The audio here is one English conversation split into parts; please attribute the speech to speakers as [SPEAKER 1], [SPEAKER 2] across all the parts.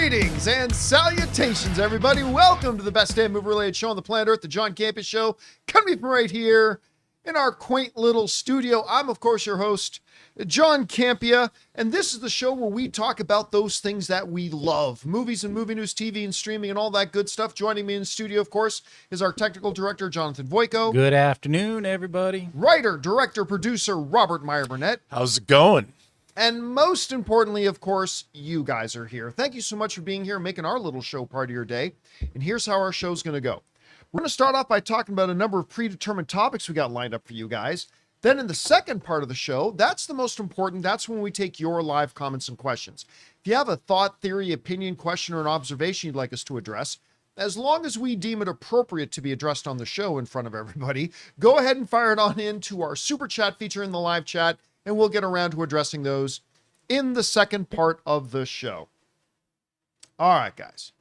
[SPEAKER 1] Greetings and salutations, everybody. Welcome to the best damn movie-related show on the planet Earth, the John Campea Show. Coming from right here in our quaint little studio. I'm, of course, your host, John Campea, and this is the show where we talk about those things that we love. Movies and movie news, TV and streaming and all that good stuff. Joining me in the studio, of course, is our technical director, Jonathan Voico.
[SPEAKER 2] Good afternoon, everybody.
[SPEAKER 1] Writer, director, producer, Robert Meyer-Burnett.
[SPEAKER 3] How's it going?
[SPEAKER 1] And most importantly, of course, you guys are here. Thank you so much for being here and making our little show part of your day. And here's how our show's going to go. We're going to start off by talking about a number of predetermined topics we got lined up for you guys. Then in the second part of the show, that's the most important. That's when we take your live comments and questions. If you have a thought, theory, opinion, question, or an observation you'd like us to address, as long as we deem it appropriate to be addressed on the show in front of everybody, go ahead and fire it on into our super chat feature in the live chat, and we'll get around to addressing those in the second part of the show. All right, guys.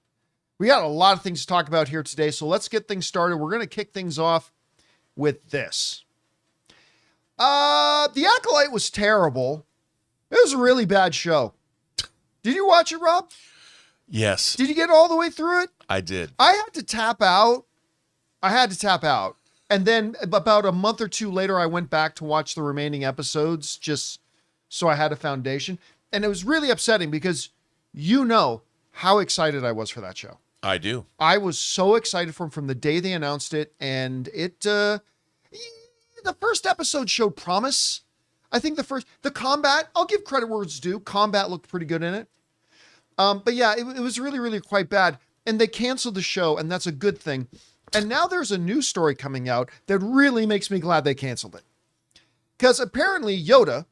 [SPEAKER 1] We got a lot of things to talk about here today, so let's get things started. We're going to kick things off with this. The Acolyte was terrible. It was a really bad show. Did you watch it, Rob?
[SPEAKER 3] Yes.
[SPEAKER 1] Did you get all the way through it?
[SPEAKER 3] I did.
[SPEAKER 1] I had to tap out. And then about a month or two later, I went back to watch the remaining episodes just so I had a foundation. And it was really upsetting because you know how excited I was for that show.
[SPEAKER 3] I do.
[SPEAKER 1] I was so excited from the day they announced it. And the first episode showed promise. I think the combat, I'll give credit where it's due. Combat looked pretty good in it. But yeah, it was really, really quite bad. And they canceled the show, and that's a good thing. And now there's a news story coming out that really makes me glad they canceled it. Because apparently Yoda,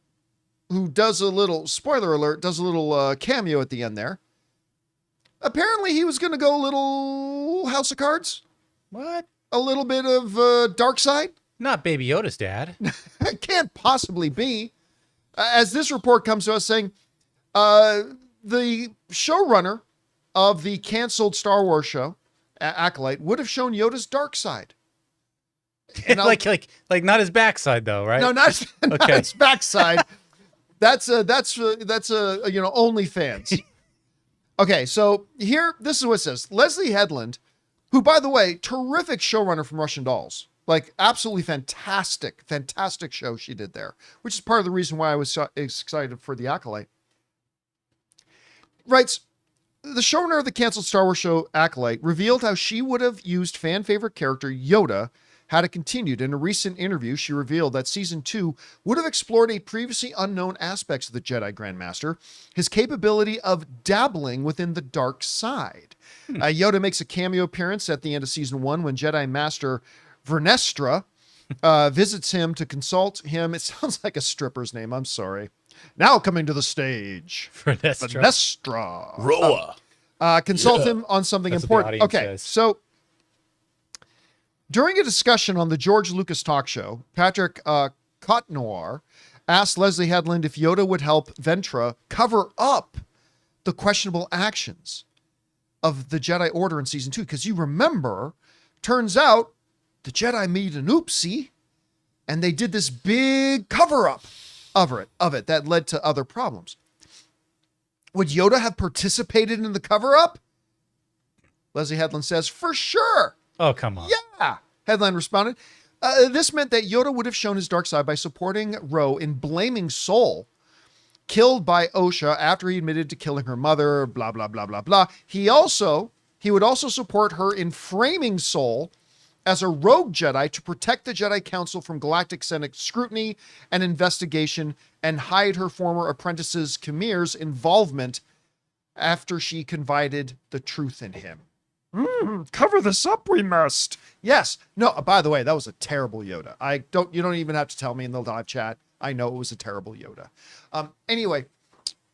[SPEAKER 1] who does a little, spoiler alert, does a little cameo at the end there. Apparently he was going to go a little House of Cards.
[SPEAKER 2] What? A
[SPEAKER 1] A little bit of Dark Side.
[SPEAKER 2] Not Baby Yoda's dad.
[SPEAKER 1] It can't possibly be. As this report comes to us saying, the showrunner of the canceled Star Wars show, Acolyte, would have shown Yoda's dark side. And
[SPEAKER 2] like not his backside though, right?
[SPEAKER 1] No, not
[SPEAKER 2] Okay.
[SPEAKER 1] his backside. That's OnlyFans. Okay, so here, this is what it says. Leslie Headland, who, by the way, terrific showrunner from Russian Dolls. Like, absolutely fantastic show she did there, which is part of the reason why I was so excited for The Acolyte. Writes, the showrunner of the canceled Star Wars show Acolyte revealed how she would have used fan favorite character Yoda had it continued. In a recent interview, she revealed that season 2 would have explored a previously unknown aspects of the Jedi Grandmaster, his capability of dabbling within the dark side. Yoda makes a cameo appearance at the end of season 1 when Jedi Master Vernestra visits him to consult him. It sounds like a stripper's name. I'm sorry. Now coming to the stage, Vernestra.
[SPEAKER 3] Roa.
[SPEAKER 1] Consult him on something
[SPEAKER 2] That's what the
[SPEAKER 1] important.
[SPEAKER 2] audience
[SPEAKER 1] Okay,
[SPEAKER 2] says.
[SPEAKER 1] so during a discussion on the George Lucas talk show, Patrick Cotnoir asked Leslie Headland if Yoda would help Ventra cover up the questionable actions of the Jedi Order in season 2. Because you remember, turns out the Jedi made an oopsie and they did this big cover-up of it that led to other problems. Would Yoda have participated in the cover-up? Leslie Headland says, for sure.
[SPEAKER 2] Oh, come on.
[SPEAKER 1] Yeah, Headland responded. This meant that Yoda would have shown his dark side by supporting Ro in blaming Sol, killed by Osha after he admitted to killing her mother, blah, blah, blah, blah, blah. He would also support her in framing Sol as a rogue Jedi to protect the Jedi Council from galactic Senate scrutiny and investigation and hide her former apprentice's Khamir's involvement after she confided the truth in him. Cover this up, we must. Yes. No, by the way, that was a terrible Yoda. You don't even have to tell me in the live chat. I know it was a terrible Yoda. Anyway,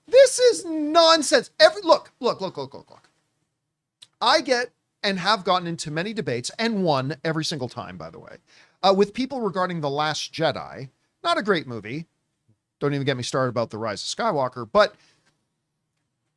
[SPEAKER 1] this is nonsense. Look. I get and have gotten into many debates and won every single time, by the way, with people regarding The Last Jedi. Not a great movie. Don't even get me started about The Rise of Skywalker, but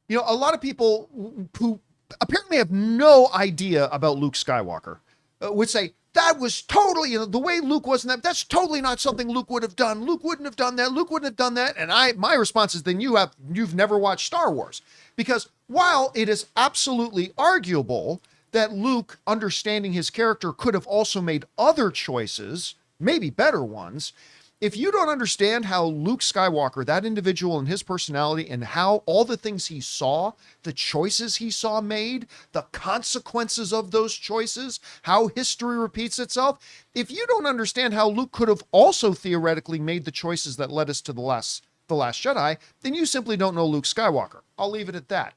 [SPEAKER 1] a lot of people who apparently have no idea about Luke Skywalker would say, that was totally, the way Luke was in that's totally not something Luke would have done. Luke wouldn't have done that. Luke wouldn't have done that. And my response is, then you've never watched Star Wars. Because while it is absolutely arguable that Luke, understanding his character, could have also made other choices, maybe better ones, if you don't understand how Luke Skywalker, that individual and his personality, and how all the things he saw, the choices he saw made, the consequences of those choices, how history repeats itself, if you don't understand how Luke could have also theoretically made the choices that led us to the Last Jedi, then you simply don't know Luke Skywalker. I'll leave it at that.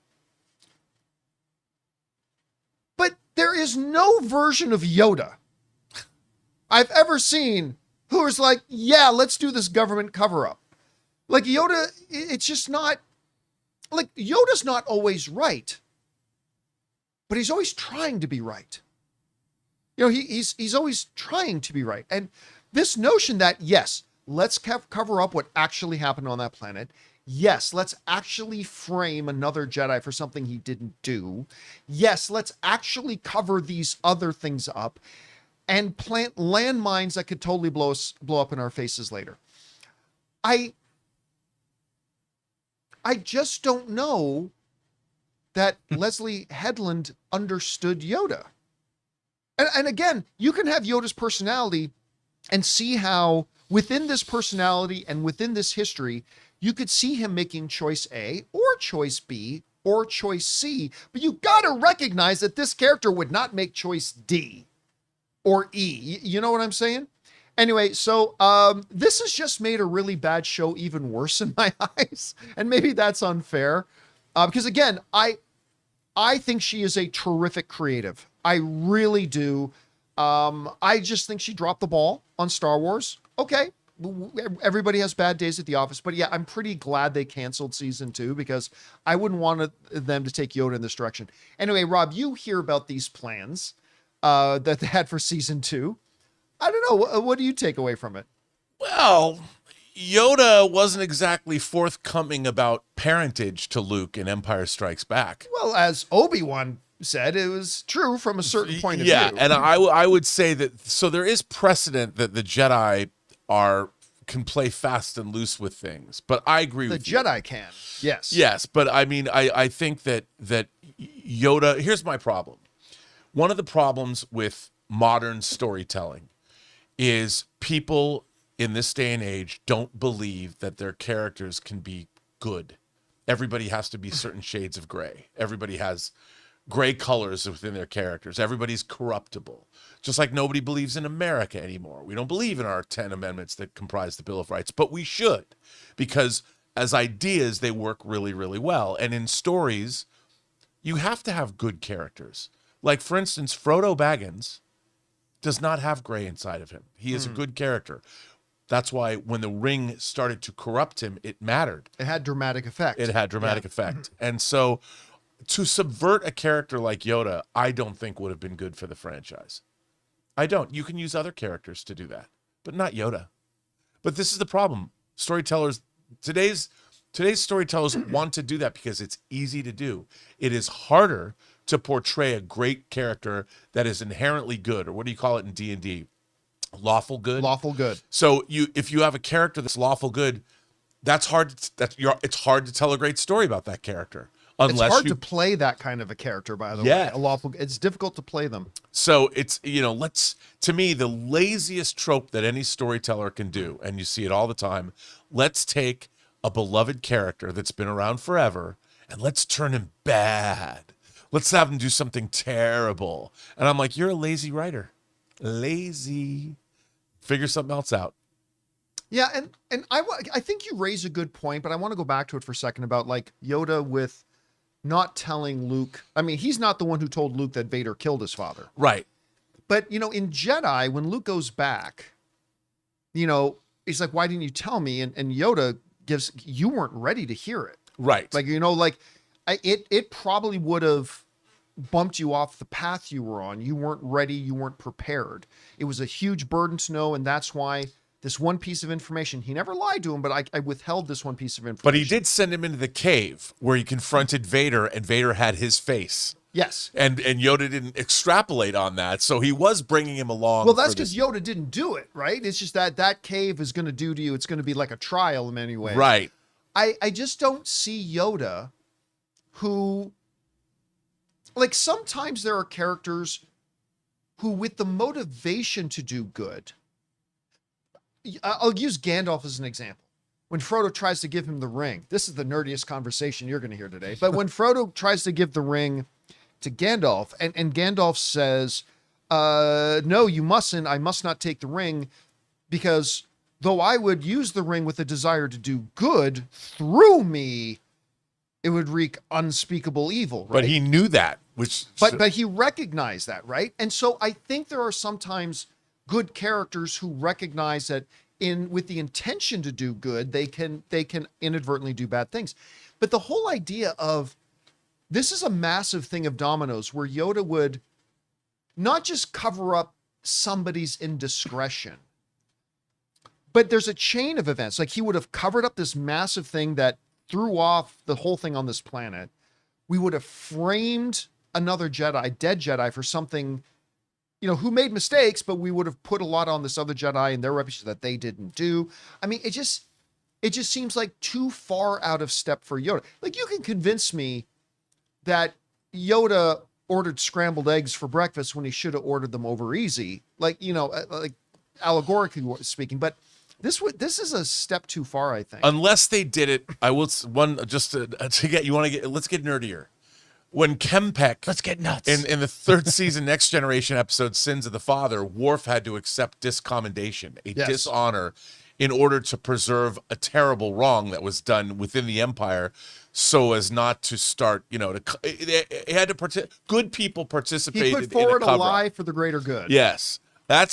[SPEAKER 1] But there is no version of Yoda I've ever seen who is like, yeah, let's do this government cover-up. Like Yoda, it's just not, like Yoda's not always right, but he's always trying to be right. He's always trying to be right. And this notion that, yes, let's cover up what actually happened on that planet. Yes, let's actually frame another Jedi for something he didn't do. Yes, let's actually cover these other things up and plant landmines that could totally blow up in our faces later. I just don't know that Leslie Headland understood Yoda. And again, you can have Yoda's personality and see how within this personality and within this history, you could see him making choice A or choice B or choice C, but you got to recognize that this character would not make choice D or E. You know what I'm saying? Anyway, so this has just made a really bad show even worse in my eyes. And maybe that's unfair. Because again, I think she is a terrific creative. I really do. I just think she dropped the ball on Star Wars. Okay. Everybody has bad days at the office, but yeah, I'm pretty glad they canceled season 2 because I wouldn't want them to take Yoda in this direction. Anyway, Rob, you hear about these plans that they had for season 2. I don't know. What do you take away from it?
[SPEAKER 3] Well, Yoda wasn't exactly forthcoming about parentage to Luke in Empire Strikes Back.
[SPEAKER 1] Well, as Obi-Wan said, it was true from a certain point of view.
[SPEAKER 3] Yeah, and I would say that, so there is precedent that the Jedi can play fast and loose with things, but I agree with you.
[SPEAKER 1] The Jedi can, yes.
[SPEAKER 3] Yes, but I mean, I think that Yoda, here's my problem. One of the problems with modern storytelling is people in this day and age don't believe that their characters can be good. Everybody has to be certain shades of gray. Everybody has gray colors within their characters. Everybody's corruptible. Just like nobody believes in America anymore. We don't believe in our 10 amendments that comprise the Bill of Rights, but we should, because as ideas, they work really, really well. And in stories, you have to have good characters. Like, for instance, Frodo Baggins does not have gray inside of him. He is a good character. That's why when the ring started to corrupt him, it mattered.
[SPEAKER 1] It had dramatic effect.
[SPEAKER 3] It had dramatic effect. And so to subvert a character like Yoda, I don't think would have been good for the franchise. I don't. You can use other characters to do that, but not Yoda. But this is the problem. Storytellers, today's storytellers want to do that because it's easy to do. It is harder to portray a great character that is inherently good, or what do you call it in D&D? Lawful good.
[SPEAKER 1] Lawful good.
[SPEAKER 3] So if you have a character that's lawful good, it's hard to tell a great story about that character.
[SPEAKER 1] It's hard to play that kind of a character, by the way. It's difficult to play them.
[SPEAKER 3] So it's, to me, the laziest trope that any storyteller can do, and you see it all the time, let's take a beloved character that's been around forever and let's turn him bad. Let's have him do something terrible. And I'm like, you're a lazy writer. Lazy. Figure something else out.
[SPEAKER 1] Yeah, and I think you raise a good point, but I want to go back to it for a second about like Yoda with not telling Luke. I mean, he's not the one who told Luke that Vader killed his father.
[SPEAKER 3] Right.
[SPEAKER 1] But, in Jedi, when Luke goes back, he's like, why didn't you tell me? And Yoda you weren't ready to hear it.
[SPEAKER 3] Right.
[SPEAKER 1] Like, it probably would have bumped you off the path you were on. You weren't ready. You weren't prepared. It was a huge burden to know. And that's why this one piece of information, he never lied to him, but I withheld this one piece of information.
[SPEAKER 3] But he did send him into the cave where he confronted Vader and Vader had his face.
[SPEAKER 1] Yes.
[SPEAKER 3] And Yoda didn't extrapolate on that, so he was bringing him along.
[SPEAKER 1] Well, that's
[SPEAKER 3] for this-
[SPEAKER 1] because Yoda didn't do it, right? It's just that cave is going to do to you. It's going to be like a trial in many ways.
[SPEAKER 3] Right.
[SPEAKER 1] I just don't see Yoda who, like, sometimes there are characters who, with the motivation to do good, I'll use Gandalf as an example. When Frodo tries to give him the ring, this is the nerdiest conversation you're going to hear today, but when Frodo tries to give the ring to Gandalf, and Gandalf says, no, you mustn't, I must not take the ring, because though I would use the ring with a desire to do good, through me, it would wreak unspeakable evil, right?
[SPEAKER 3] But he knew that, which...
[SPEAKER 1] But he recognized that, right? And so I think there are sometimes good characters who recognize that with the intention to do good, they can inadvertently do bad things. But the whole idea of this is a massive thing of dominoes where Yoda would not just cover up somebody's indiscretion, but there's a chain of events. Like he would have covered up this massive thing that threw off the whole thing on this planet. We would have framed another Jedi, dead Jedi, for something, who made mistakes, but we would have put a lot on this other Jedi and their reputation that they didn't do. I mean, it just seems like too far out of step for Yoda. Like you can convince me that Yoda ordered scrambled eggs for breakfast when he should have ordered them over easy, like allegorically speaking, but this is a step too far, I think.
[SPEAKER 3] Unless they did it, I will let's get nerdier. When Kempek,
[SPEAKER 2] Let's get nuts.
[SPEAKER 3] in the third season, Next Generation episode, Sins of the Father, Worf had to accept discommendation, a
[SPEAKER 1] Yes.
[SPEAKER 3] dishonor, in order to preserve a terrible wrong that was done within the Empire, so as not to start, it had to good people participated.
[SPEAKER 1] He put forward
[SPEAKER 3] in
[SPEAKER 1] a lie for the greater good.
[SPEAKER 3] Yes, that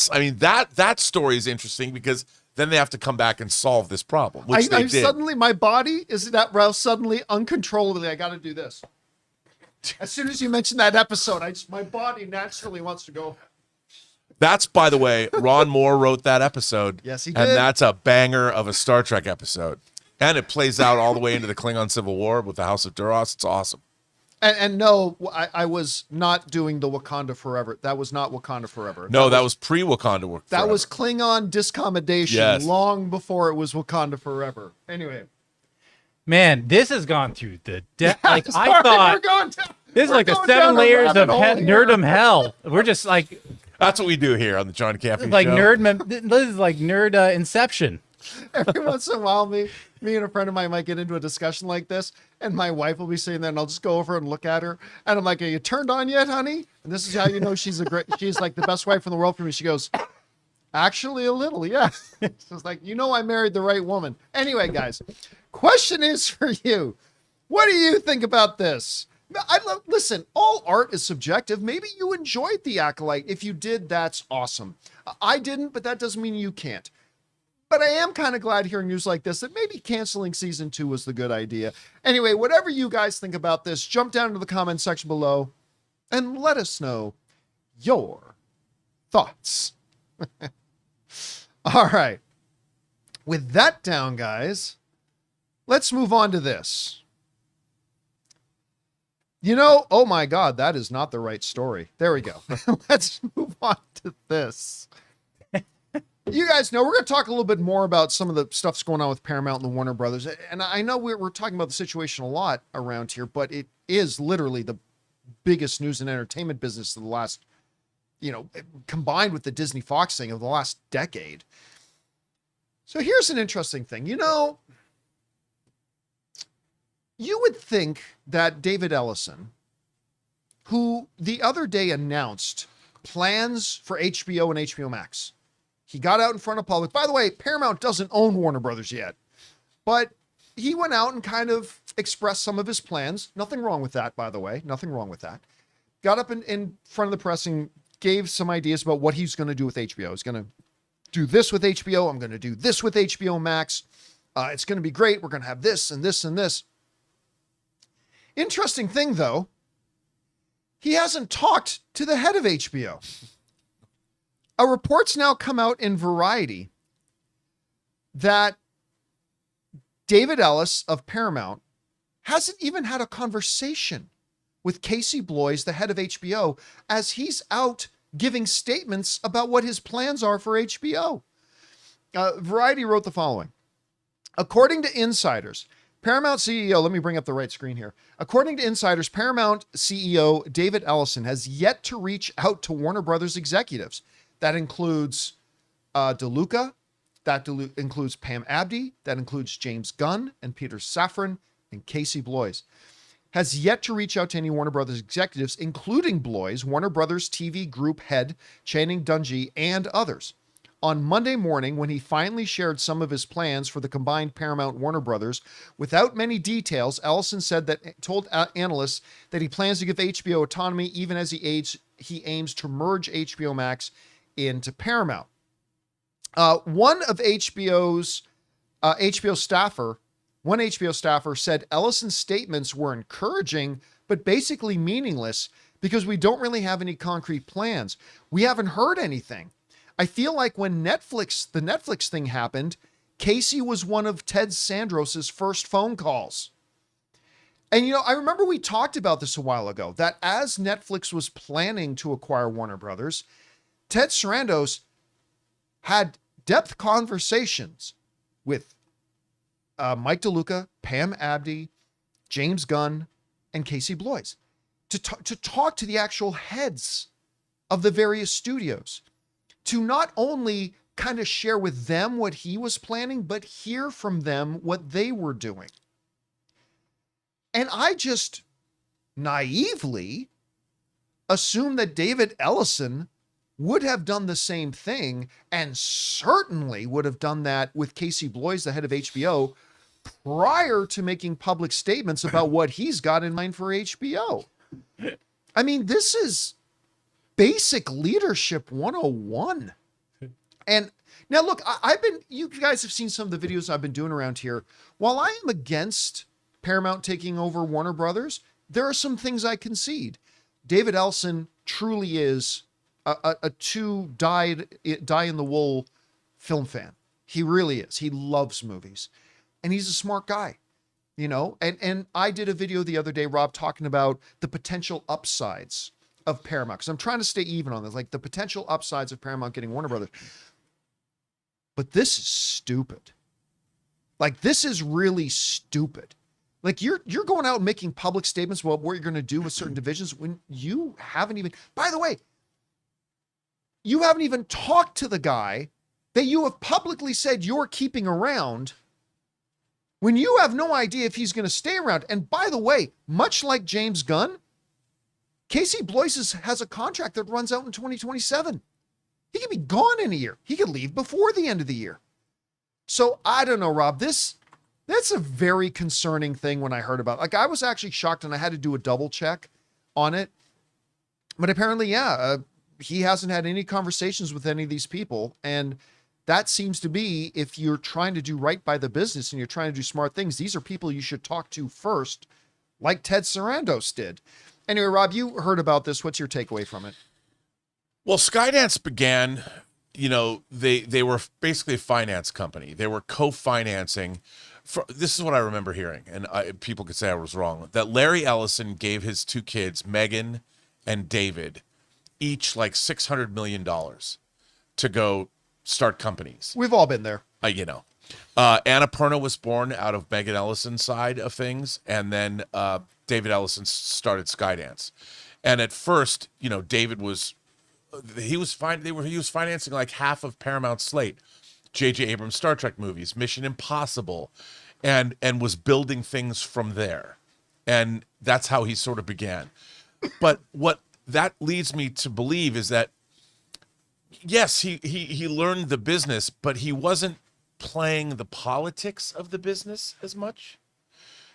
[SPEAKER 3] story is interesting because then they have to come back and solve this problem, which they did.
[SPEAKER 1] Suddenly, my body is that Ralph suddenly uncontrollably. I got to do this. As soon as you mention that episode, my body naturally wants to go.
[SPEAKER 3] That's, by the way, Ron Moore wrote that episode.
[SPEAKER 1] Yes, he
[SPEAKER 3] And
[SPEAKER 1] did.
[SPEAKER 3] that's a banger of a Star Trek episode. And it plays out all the way into the Klingon Civil War with the House of Duras. It's awesome.
[SPEAKER 1] And no, I was not doing the Wakanda Forever. That was not Wakanda Forever.
[SPEAKER 3] No, that was pre-Wakanda work.
[SPEAKER 1] That was Klingon discommendation
[SPEAKER 3] Yes.
[SPEAKER 1] long before it was Wakanda Forever. Anyway.
[SPEAKER 2] Man, this has gone through the like
[SPEAKER 1] Sorry,
[SPEAKER 2] I thought.
[SPEAKER 1] we're going down,
[SPEAKER 2] This is
[SPEAKER 1] we're
[SPEAKER 2] like the
[SPEAKER 1] going
[SPEAKER 2] 7
[SPEAKER 1] down a
[SPEAKER 2] layers
[SPEAKER 1] rabbit
[SPEAKER 2] of
[SPEAKER 1] hole here.
[SPEAKER 2] nerdum hell. We're just like
[SPEAKER 3] That's what we do here on the John Campea
[SPEAKER 2] like
[SPEAKER 3] Show.
[SPEAKER 2] this is like nerd inception.
[SPEAKER 1] Every once in a while, me and a friend of mine might get into a discussion like this, and my wife will be sitting there, and I'll just go over and look at her, and I'm like, "Are you turned on yet, honey?" And this is how you know she's like the best wife in the world for me. She goes, "Actually, a little, yeah." So it's like, I married the right woman. Anyway, guys, question is for you: what do you think about this? Listen, all art is subjective. Maybe you enjoyed The Acolyte. If you did, that's awesome. I didn't, but that doesn't mean you can't. But I am kind of glad hearing news like this, that maybe canceling season 2 was the good idea. Anyway, whatever you guys think about this, jump down into the comment section below and let us know your thoughts. All right. With that down, guys, let's move on to this. Oh my God, that is not the right story. There we go. Let's move on to this. You guys know we're going to talk a little bit more about some of the stuff's going on with Paramount and the Warner Brothers. And I know we're talking about the situation a lot around here, but it is literally the biggest news and entertainment business of the last, combined with the Disney Fox thing of the last decade. So here's an interesting thing. You would think that David Ellison, who the other day announced plans for HBO and HBO Max, he got out in front of public. By the way, Paramount doesn't own Warner Brothers yet, but he went out and kind of expressed some of his plans. Nothing wrong with that, by the way. Nothing wrong with that. Got up in front of the press and gave some ideas about what he's going to do with HBO. He's going to do this with HBO. I'm going to do this with HBO Max. It's going to be great. We're going to have this and this and this. Interesting thing, though, he hasn't talked to the head of HBO. A report's now come out in Variety that David Ellis of Paramount hasn't even had a conversation with Casey Bloys, the head of HBO, as he's out giving statements about what his plans are for HBO. Variety wrote the following. According to insiders, Paramount CEO, let me bring up the right screen here. According to insiders, Paramount CEO David Ellison has yet to reach out to Warner Brothers executives. That includes DeLuca, that includes Pam Abdi, that includes James Gunn and Peter Safran and Casey Bloys. Has yet to reach out to any Warner Brothers executives, including Bloys, Warner Brothers TV group head Channing Dungey, and others. On Monday morning, when he finally shared some of his plans for the combined Paramount Warner Brothers, without many details, Ellison told analysts that he plans to give HBO autonomy even as he aims to merge HBO Max into Paramount. One HBO staffer said Ellison's statements were encouraging, but basically meaningless because we don't really have any concrete plans. We haven't heard anything. I feel like when the Netflix thing happened, Casey was one of Ted Sandros's first phone calls. And, I remember we talked about this a while ago, that as Netflix was planning to acquire Warner Brothers, Ted Sarandos had depth conversations with Mike DeLuca, Pam Abdi, James Gunn, and Casey Bloys to talk to the actual heads of the various studios, to not only kind of share with them what he was planning, but hear from them what they were doing. And I just naively assumed that David Ellison would have done the same thing, and certainly would have done that with Casey Bloys, the head of HBO, prior to making public statements about what he's got in mind for HBO. I mean, this is basic leadership 101. And now look, you guys have seen some of the videos I've been doing around here. While I am against Paramount taking over Warner Brothers, there are some things I concede. David Ellison truly is a die-in-the-wool film fan. He really is. He loves movies. And he's a smart guy, and I did a video the other day, Rob, talking about the potential upsides of Paramount, because I'm trying to stay even on this, like the potential upsides of Paramount getting Warner Brothers. But this is stupid. Like, this is really stupid. Like, you're going out and making public statements about what you're going to do with certain divisions when you haven't even, by the way, you haven't even talked to the guy that you have publicly said you're keeping around, when you have no idea if he's going to stay around. And by the way, much like James Gunn, Casey Bloys has a contract that runs out in 2027. He could be gone in a year. He could leave before the end of the year. So I don't know, Rob, that's a very concerning thing when I heard about it. Like, I was actually shocked, and I had to do a double check on it. But apparently, he hasn't had any conversations with any of these people. And that seems to be, if you're trying to do right by the business and you're trying to do smart things, these are people you should talk to first, like Ted Sarandos did. Anyway, Rob, you heard about this. What's your takeaway from it?
[SPEAKER 3] Well, Skydance began, they were basically a finance company. They were co-financing. This is what I remember hearing, and people could say I was wrong, that Larry Ellison gave his two kids, Megan and David, each like $600 million to go start companies.
[SPEAKER 1] We've all been there.
[SPEAKER 3] Annapurna was born out of Megan Ellison's side of things, and then David Ellison started Skydance. And at first, David was financing like half of Paramount's slate, J.J. Abrams' Star Trek movies, Mission Impossible, and was building things from there. And that's how he sort of began. But what that leads me to believe is that, yes, he learned the business, but he wasn't playing the politics of the business as much.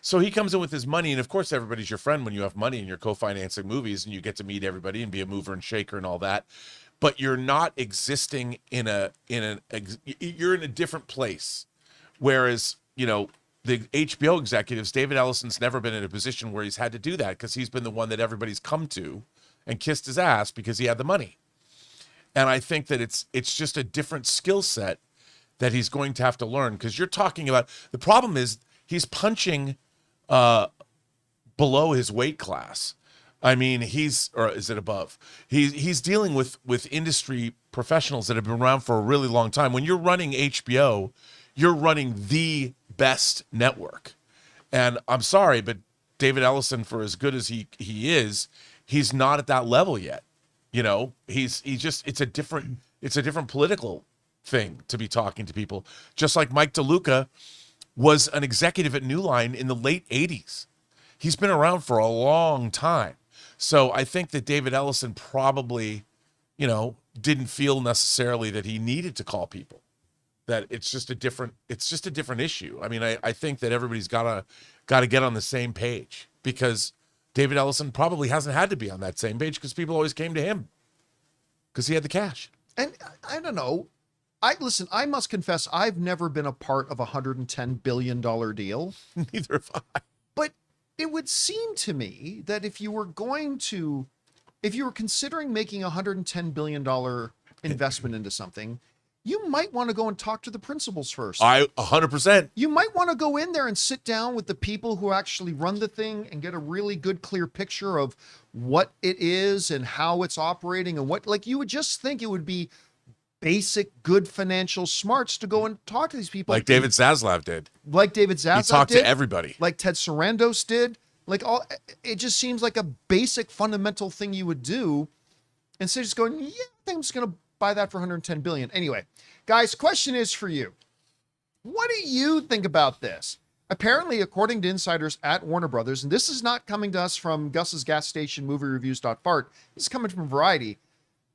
[SPEAKER 3] So he comes in with his money, and of course everybody's your friend when you have money and you're co-financing movies and you get to meet everybody and be a mover and shaker and all that. But you're not existing you're in a different place. Whereas, the HBO executives, David Ellison's never been in a position where he's had to do that, because he's been the one that everybody's come to and kissed his ass because he had the money. And I think that it's just a different skill set that he's going to have to learn, because you're talking about, the problem is he's punching below his weight class. I mean, or is it above? He's dealing with industry professionals that have been around for a really long time. When you're running HBO, you're running the best network. And I'm sorry, but David Ellison, for as good as he is, he's not at that level yet. You know, he's just it's a different political thing to be talking to people. Just like Mike DeLuca was an executive at New Line in the late 80s. He's been around for a long time. So I think that David Ellison probably, you know, didn't feel necessarily that he needed to call people. That it's just a different issue. I mean, I think that everybody's gotta get on the same page, because David Ellison probably hasn't had to be on that same page because people always came to him because he had the cash.
[SPEAKER 1] And I don't know. Listen, I must confess, I've never been a part of a $110 billion deal.
[SPEAKER 3] Neither have I.
[SPEAKER 1] But it would seem to me that if you were considering making a $110 billion investment into something, you might want to go and talk to the principals first.
[SPEAKER 3] 100%.
[SPEAKER 1] You might want to go in there and sit down with the people who actually run the thing and get a really good, clear picture of what it is and how it's operating and what, like, you would just think it would be basic, good financial smarts to go and talk to these people.
[SPEAKER 3] Like David Zaslav did.
[SPEAKER 1] Like David Zaslav did.
[SPEAKER 3] He talked to everybody.
[SPEAKER 1] Like Ted Sarandos did. It just seems like a basic fundamental thing you would do instead of just going, yeah, I think I'm just going to buy that for 110 billion. Anyway, guys, question is for you. What do you think about this? Apparently, according to insiders at Warner Brothers, and this is not coming to us from Gus's gas station movie reviews.fart, this is coming from Variety,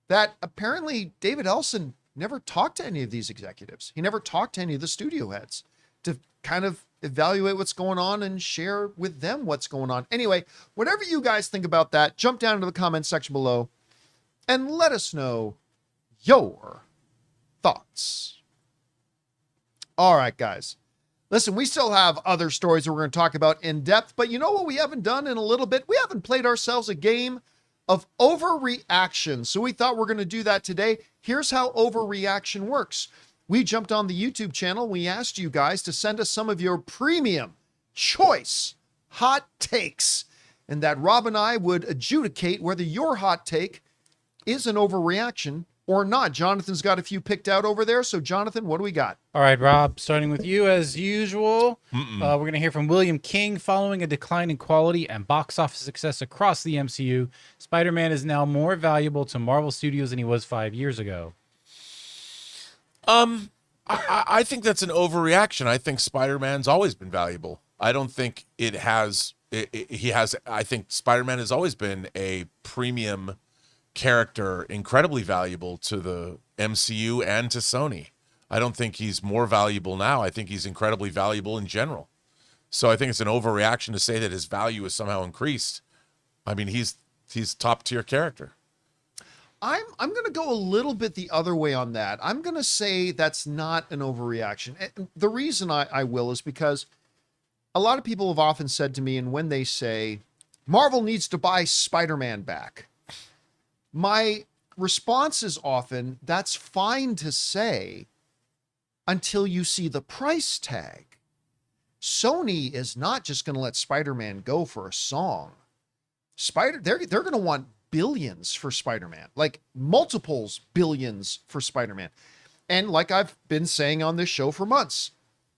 [SPEAKER 1] that apparently David Ellison never talked to any of these executives. He never talked to any of the studio heads to kind of evaluate what's going on and share with them what's going on. Anyway, whatever you guys think about that, jump down into the comment section below and let us know your thoughts. All right, guys. Listen, we still have other stories that we're going to talk about in depth, but you know what we haven't done in a little bit? We haven't played ourselves a game of overreaction. So we thought we're going to do that today. Here's how overreaction works. We jumped on the YouTube channel. We asked you guys to send us some of your premium choice hot takes, and that Rob and I would adjudicate whether your hot take is an overreaction or not. Jonathan's got a few picked out over there. So Jonathan, what do we got?
[SPEAKER 2] All right, Rob, starting with you as usual. We're going to hear from William King. Following a decline in quality and box office success across the MCU, Spider-Man is now more valuable to Marvel Studios than he was 5 years ago.
[SPEAKER 3] I think that's an overreaction. I think Spider-Man's always been valuable. I don't think it has. I think Spider-Man has always been a premium character, incredibly valuable to the MCU and to Sony. I don't think he's more valuable now. I think he's incredibly valuable in general. So I think it's an overreaction to say that his value is somehow increased. I mean, he's top tier character.
[SPEAKER 1] I'm going to go a little bit the other way on that. I'm going to say that's not an overreaction. And the reason I will is because a lot of people have often said to me, and when they say, Marvel needs to buy Spider-Man back, my response is often, that's fine to say until you see the price tag. Sony is not just going to let Spider-Man go for a song. They're going to want billions for Spider-Man, like multiples billions for Spider-Man. And like I've been saying on this show for months,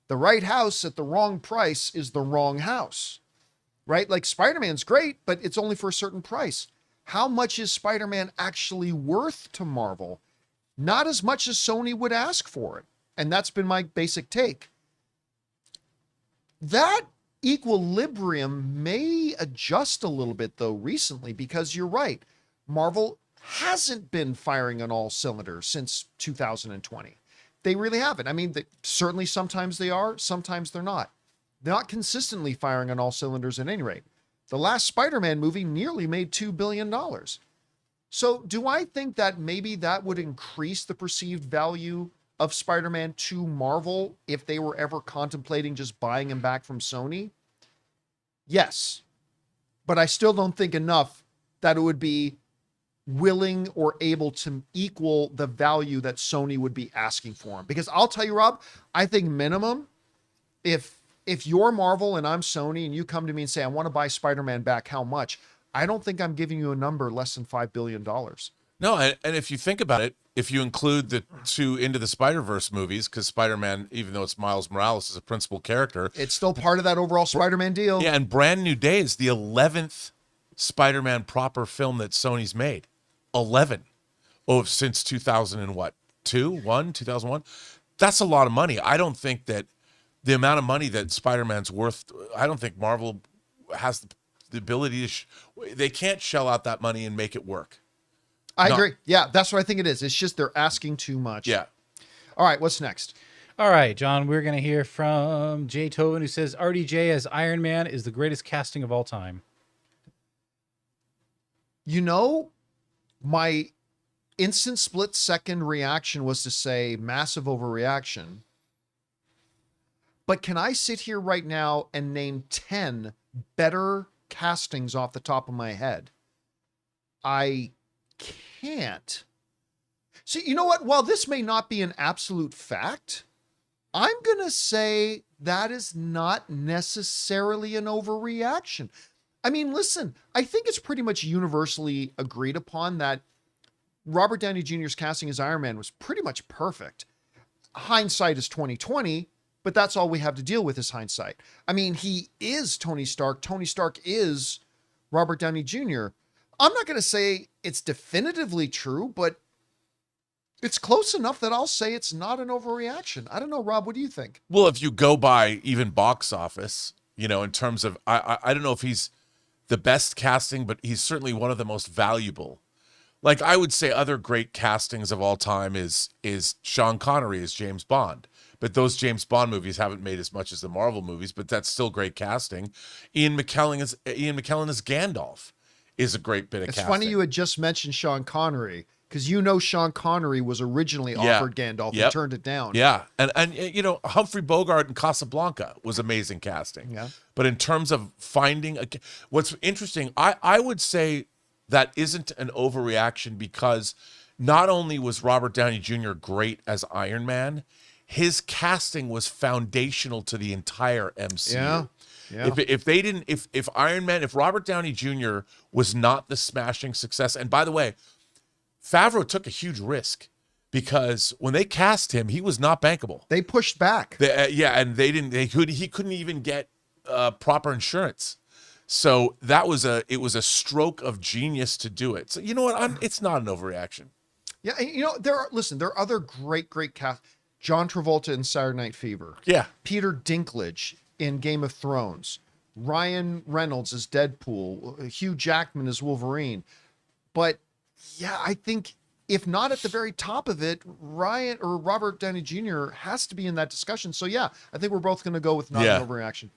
[SPEAKER 1] the right house at the wrong price is the wrong house, right? Like Spider-Man's great, but it's only for a certain price. How much is Spider-Man actually worth to Marvel? Not as much as Sony would ask for it. And that's been my basic take. That equilibrium may adjust a little bit, though, recently, because you're right. Marvel hasn't been firing on all cylinders since 2020. They really haven't. I mean, certainly sometimes they are, sometimes they're not. They're not consistently firing on all cylinders at any rate. The last Spider-Man movie nearly made $2 billion. So do I think that maybe that would increase the perceived value of Spider-Man to Marvel if they were ever contemplating just buying him back from Sony? Yes. But I still don't think enough that it would be willing or able to equal the value that Sony would be asking for him. Because I'll tell you, Rob, I think minimum, if you're Marvel and I'm Sony and you come to me and say, I want to buy Spider-Man back, how much? I don't think I'm giving you a number less than $5 billion.
[SPEAKER 3] No, and if you think about it, if you include the 2 Into the Spider-Verse movies, because Spider-Man, even though it's Miles Morales, is a principal character.
[SPEAKER 1] It's still part of that overall Spider-Man deal.
[SPEAKER 3] Yeah, and Brand New Day is the 11th Spider-Man proper film that Sony's made. 11. Oh, since 2001. That's a lot of money. I don't think that the amount of money that Spider-Man's worth, I don't think Marvel has the ability to, they can't shell out that money and make it work.
[SPEAKER 1] I agree. Yeah, that's what I think it is. It's just they're asking too much.
[SPEAKER 3] Yeah.
[SPEAKER 1] All right, what's next?
[SPEAKER 2] All right, John, we're going to hear from Jay Tobin, who says RDJ as Iron Man is the greatest casting of all time.
[SPEAKER 1] You know, my instant split-second reaction was to say massive overreaction. But can I sit here right now and name 10 better castings off the top of my head? I can't. See, you know what? While this may not be an absolute fact, I'm going to say that is not necessarily an overreaction. I mean, listen, I think it's pretty much universally agreed upon that Robert Downey Jr.'s casting as Iron Man was pretty much perfect. Hindsight is 2020, but that's all we have to deal with is hindsight. I mean, he is Tony Stark. Tony Stark is Robert Downey Jr. I'm not going to say it's definitively true, but it's close enough that I'll say it's not an overreaction. I don't know, Rob, what do you think?
[SPEAKER 3] Well, if you go by even box office, you know, in terms of, I don't know if he's the best casting, but he's certainly one of the most valuable. Like, I would say other great castings of all time is Sean Connery as James Bond. But those James Bond movies haven't made as much as the Marvel movies, but that's still great casting. Ian McKellen as Gandalf is a great bit of casting.
[SPEAKER 1] It's funny you had just mentioned Sean Connery, because you know Sean Connery was originally offered Gandalf and turned it down.
[SPEAKER 3] Yeah, and you know, Humphrey Bogart in Casablanca was amazing casting.
[SPEAKER 1] Yeah.
[SPEAKER 3] But in terms of finding, what's interesting, I would say that isn't an overreaction, because not only was Robert Downey Jr. great as Iron Man, his casting was foundational to the entire MCU.
[SPEAKER 1] Yeah. Yeah.
[SPEAKER 3] If Robert Downey Jr. was not the smashing success, and by the way, Favreau took a huge risk, because when they cast him, he was not bankable.
[SPEAKER 1] They pushed back.
[SPEAKER 3] And he couldn't even get proper insurance. So it was a stroke of genius to do it. So you know what? It's not an overreaction.
[SPEAKER 1] Yeah, and you know, there are other great cast. John Travolta in Saturday Night Fever.
[SPEAKER 3] Yeah.
[SPEAKER 1] Peter Dinklage in Game of Thrones. Ryan Reynolds as Deadpool. Hugh Jackman as Wolverine. But yeah, I think if not at the very top of it, Ryan or Robert Downey Jr. has to be in that discussion. So yeah, I think we're both going to go with not an overreaction.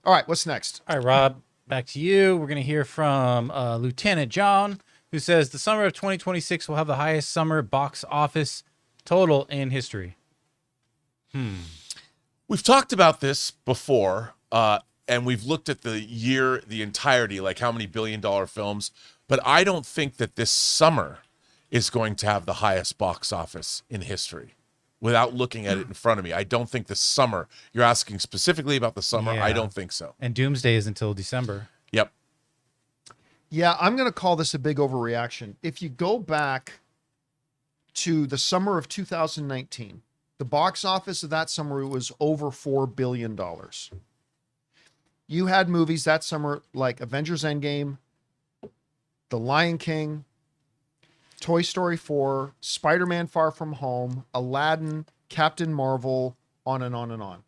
[SPEAKER 1] All right, what's next?
[SPEAKER 2] All right, Rob, back to you. We're going to hear from Lieutenant John, who says the summer of 2026 will have the highest summer box office total in history.
[SPEAKER 3] We've talked about this before, and we've looked at the entirety, like how many billion-dollar films, but I don't think that this summer is going to have the highest box office in history. Without looking at it in front of me, I don't think the summer, you're asking specifically about the summer,
[SPEAKER 2] Yeah.
[SPEAKER 3] I don't think so.
[SPEAKER 2] And Doomsday is until December.
[SPEAKER 3] Yep.
[SPEAKER 1] Yeah, I'm going to call this a big overreaction. If you go back to the summer of 2019, the box office of that summer was over $4 billion. You had movies that summer like Avengers Endgame, The Lion King, Toy Story 4, Spider-Man Far From Home, Aladdin, Captain Marvel, on and on and on.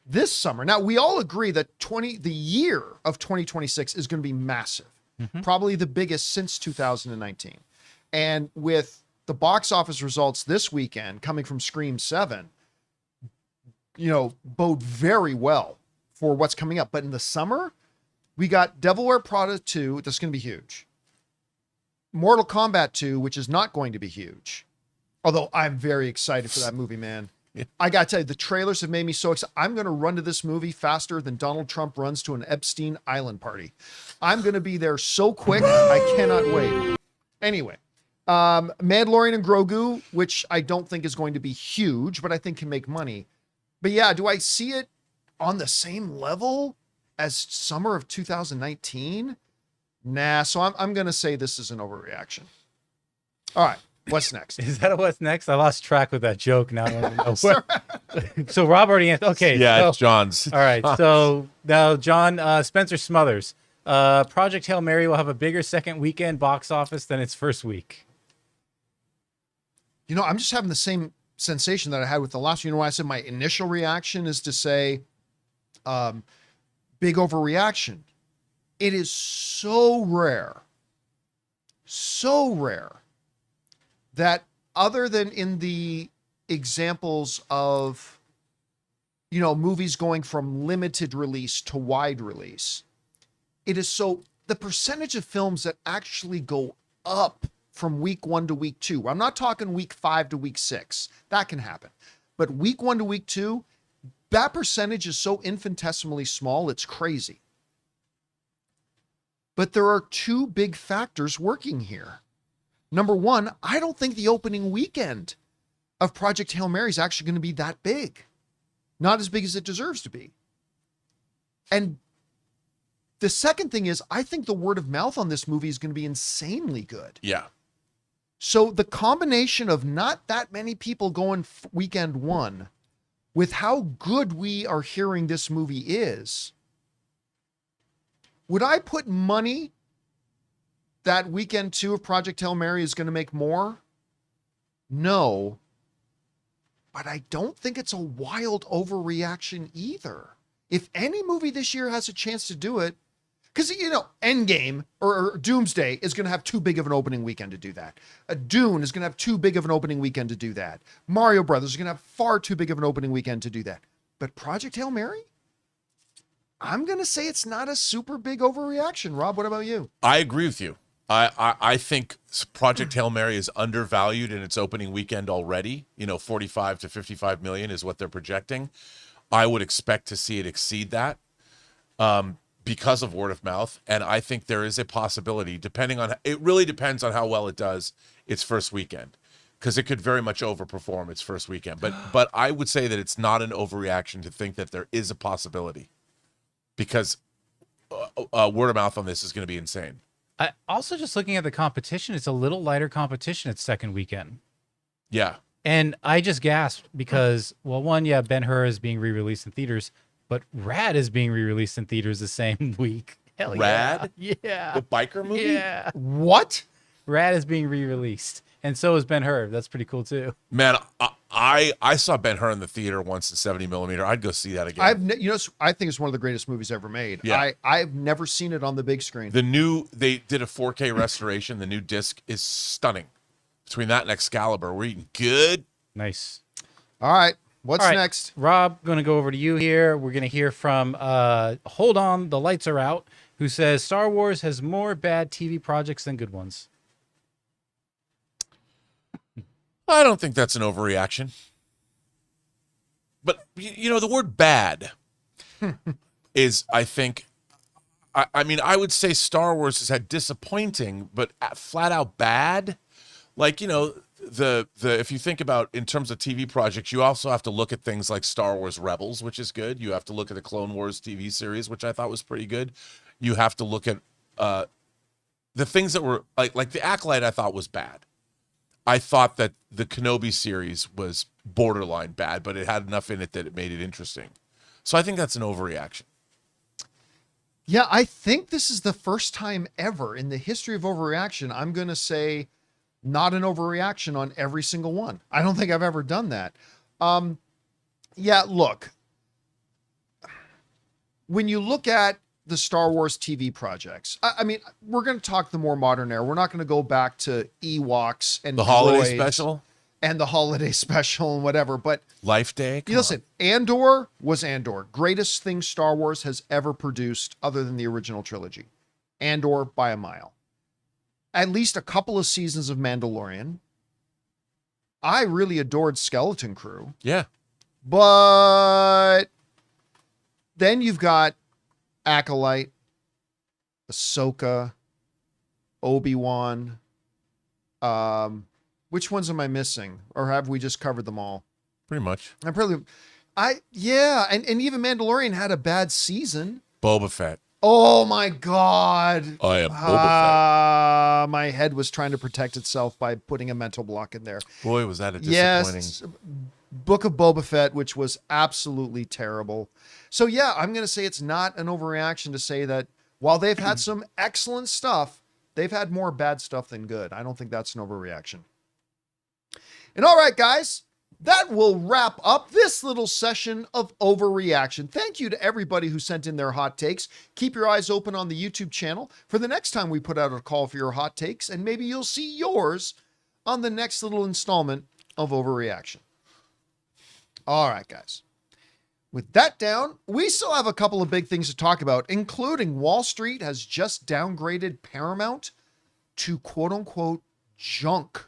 [SPEAKER 1] This summer, now we all agree that the year of 2026 is going to be massive. Probably the biggest since 2019. And with the box office results this weekend coming from Scream 7, you know, bode very well for what's coming up. But in the summer, we got Devil Wear Prada 2, that's going to be huge. Mortal Kombat 2, which is not going to be huge. Although I'm very excited for that movie, man. I got to tell you, the trailers have made me so excited. I'm going to run to this movie faster than Donald Trump runs to an Epstein Island party. I'm going to be there so quick, I cannot wait. Anyway, Mandalorian and Grogu, which I don't think is going to be huge, but I think can make money. But yeah, do I see it on the same level as summer of 2019? Nah, so I'm going to say this is an overreaction. All right, what's next?
[SPEAKER 2] Is that what's next? I lost track with that joke now. I don't know what. So Rob already answered. Okay.
[SPEAKER 3] Yeah,
[SPEAKER 2] so,
[SPEAKER 3] it's John's.
[SPEAKER 2] all right. So now John Spencer Smothers. Project Hail Mary will have a bigger second weekend box office than its first week.
[SPEAKER 1] You know, I'm just having the same sensation that I had with the last one. You know why I said my initial reaction is to say big overreaction. It is so rare that other than in the examples of, you know, movies going from limited release to wide release, it is so, the percentage of films that actually go up from week 1 to week 2. I'm not talking week 5 to week 6. That can happen. But week 1 to week 2, that percentage is so infinitesimally small, it's crazy. But there are two big factors working here. Number one, I don't think the opening weekend of Project Hail Mary is actually going to be that big. Not as big as it deserves to be. And the second thing is, I think the word of mouth on this movie is going to be insanely good.
[SPEAKER 3] Yeah.
[SPEAKER 1] So the combination of not that many people going weekend 1 with how good we are hearing this movie is, would I put money that weekend 2 of Project Hail Mary is going to make more? No. But I don't think it's a wild overreaction either. If any movie this year has a chance to do it, because, you know, Endgame or Doomsday is going to have too big of an opening weekend to do that. Dune is going to have too big of an opening weekend to do that. Mario Brothers is going to have far too big of an opening weekend to do that. But Project Hail Mary? I'm going to say it's not a super big overreaction. Rob, what about you?
[SPEAKER 3] I agree with you. I think Project Hail Mary is undervalued in its opening weekend already. You know, 45 to 55 million is what they're projecting. I would expect to see it exceed that because of word of mouth. And I think there is a possibility, it really depends on how well it does its first weekend, because it could very much overperform its first weekend. But I would say that it's not an overreaction to think that there is a possibility, because word of mouth on this is going to be insane.
[SPEAKER 2] I also, just looking at the competition, it's a little lighter competition its second weekend.
[SPEAKER 3] Yeah.
[SPEAKER 2] And I just gasped because, well, one, yeah, Ben-Hur is being re-released in theaters, but Rad is being re-released in theaters the same week. Hell
[SPEAKER 3] Rad?
[SPEAKER 2] Yeah.
[SPEAKER 3] The biker movie?
[SPEAKER 2] Yeah.
[SPEAKER 1] What?
[SPEAKER 2] Rad is being re-released. And so is Ben-Hur. That's pretty cool, too.
[SPEAKER 3] Man, I saw Ben-Hur in the theater once in 70 millimeter. I'd go see that again.
[SPEAKER 1] I think it's one of the greatest movies ever made.
[SPEAKER 3] Yeah.
[SPEAKER 1] I've never seen it on the big screen.
[SPEAKER 3] They did a 4K restoration. The new disc is stunning. Between that and Excalibur, we're eating good.
[SPEAKER 2] Nice.
[SPEAKER 1] All right. What's
[SPEAKER 2] All right,
[SPEAKER 1] next?
[SPEAKER 2] Rob, going to go over to you here. We're going to hear from Hold On, the Lights Are Out, who says Star Wars has more bad TV projects than good ones.
[SPEAKER 3] I don't think that's an overreaction. But, you know, the word bad is, I think, I mean, I would say Star Wars has had disappointing, but flat out bad. Like, you know, the if you think about in terms of TV projects, you also have to look at things like Star Wars Rebels, which is good. You have to look at the Clone Wars TV series, which I thought was pretty good. You have to look at the things that were like the Acolyte I thought was bad. I thought that the Kenobi series was borderline bad, but it had enough in it that it made it interesting. So I think that's an overreaction.
[SPEAKER 1] Yeah, I think this is the first time ever in the history of overreaction I'm going to say not an overreaction on every single one. I don't think I've ever done that. Yeah, look. When you look at the Star Wars TV projects, I mean, we're going to talk the more modern era. We're not going to go back to Ewoks and
[SPEAKER 3] The holiday
[SPEAKER 1] droids
[SPEAKER 3] special
[SPEAKER 1] and the holiday special and whatever. But
[SPEAKER 3] Life Day.
[SPEAKER 1] you listen, Andor was Andor. Greatest thing Star Wars has ever produced other than the original trilogy. Andor by a mile. At least a couple of seasons of Mandalorian. I really adored Skeleton Crew.
[SPEAKER 3] Yeah.
[SPEAKER 1] But then you've got Acolyte, Ahsoka, Obi-Wan. Which ones am I missing? Or have we just covered them all?
[SPEAKER 3] Pretty much.
[SPEAKER 1] And even Mandalorian had a bad season.
[SPEAKER 3] Boba Fett.
[SPEAKER 1] Oh my God.
[SPEAKER 3] I am Boba
[SPEAKER 1] My head was trying to protect itself by putting a mental block in there.
[SPEAKER 3] Fett. Boy, was that a disappointing.
[SPEAKER 1] Yes. Book of Boba Fett, which was absolutely terrible. So yeah, I'm going to say it's not an overreaction to say that while they've had some excellent stuff, they've had more bad stuff than good. I don't think that's an overreaction. And all right, guys, that will wrap up this little session of Overreaction. Thank you to everybody who sent in their hot takes. Keep your eyes open on the YouTube channel for the next time we put out a call for your hot takes, and maybe you'll see yours on the next little installment of Overreaction. All right, guys. With that down, we still have a couple of big things to talk about, including Wall Street has just downgraded Paramount to quote-unquote junk.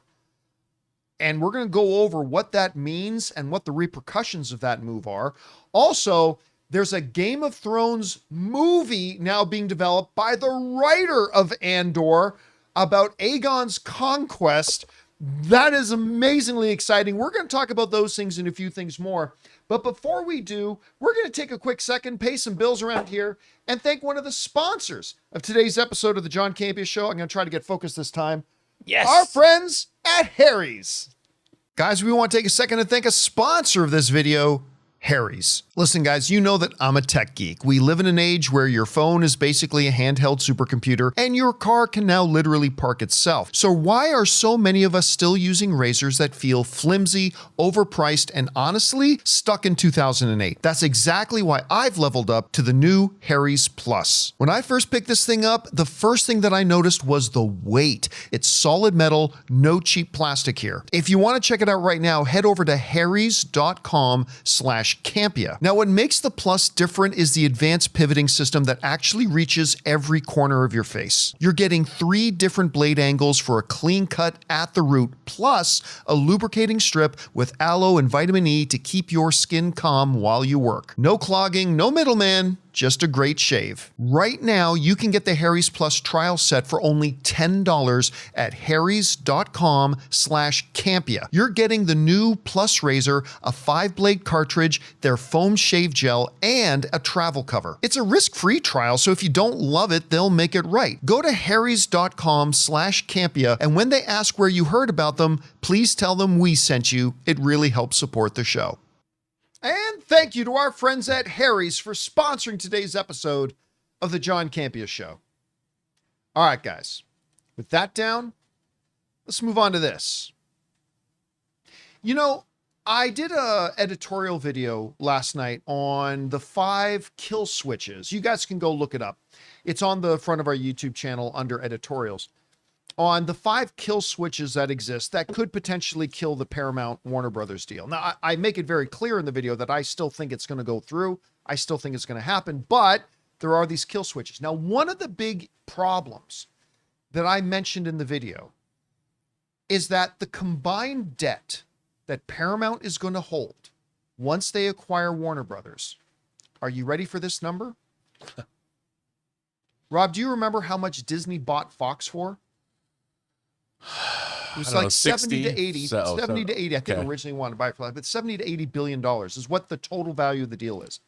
[SPEAKER 1] And we're going to go over what that means and what the repercussions of that move are. Also, there's a Game of Thrones movie now being developed by the writer of Andor about Aegon's Conquest. That is amazingly exciting. We're going to talk about those things and a few things more. But before we do, we're going to take a quick second, pay some bills around here, and thank one of the sponsors of today's episode of the John Campea Show. I'm going to try to get focused this time.
[SPEAKER 2] Yes.
[SPEAKER 1] Our friends at Harry's. Guys, we want to take a second to thank a sponsor of this video, Harry's. Listen, guys, you know that I'm a tech geek. We live in an age where your phone is basically a handheld supercomputer and your car can now literally park itself. So why are so many of us still using razors that feel flimsy, overpriced, and honestly stuck in 2008? That's exactly why I've leveled up to the new Harry's Plus. When I first picked this thing up, the first thing that I noticed was the weight. It's solid metal, no cheap plastic here. If you want to check it out right now, head over to harrys.com/Campea. Now, what makes the Plus different is the advanced pivoting system that actually reaches every corner of your face. You're getting 3 different blade angles for a clean cut at the root, plus a lubricating strip with aloe and vitamin E to keep your skin calm while you work. No clogging, no middleman, just a great shave. Right now, you can get the Harry's Plus trial set for only $10 at harrys.com/Campea. You're getting the new Plus razor, a 5-blade cartridge, their foam shave gel, and a travel cover. It's a risk-free trial, so if you don't love it, they'll make it right. Go to harrys.com/Campea, and when they ask where you heard about them, please tell them we sent you. It really helps support the show. And thank you to our friends at Harry's for sponsoring today's episode of the John Campea Show. All right, guys. With that down, let's move on to this. You know, I did a editorial video last night on the 5 kill switches. You guys can go look it up. It's on the front of our YouTube channel under editorials. On the 5 kill switches that exist that could potentially kill the Paramount Warner Brothers deal. Now, I make it very clear in the video that I still think it's going to go through. I still think it's going to happen, but there are these kill switches. Now, one of the big problems that I mentioned in the video is that the combined debt that Paramount is going to hold once they acquire Warner Brothers. Are you ready for this number? Rob, do you remember how much Disney bought Fox for? It was like 70 to 80. 70 to 80, I think originally wanted to buy it for that, but 70 to 80 billion dollars is what the total value of the deal is.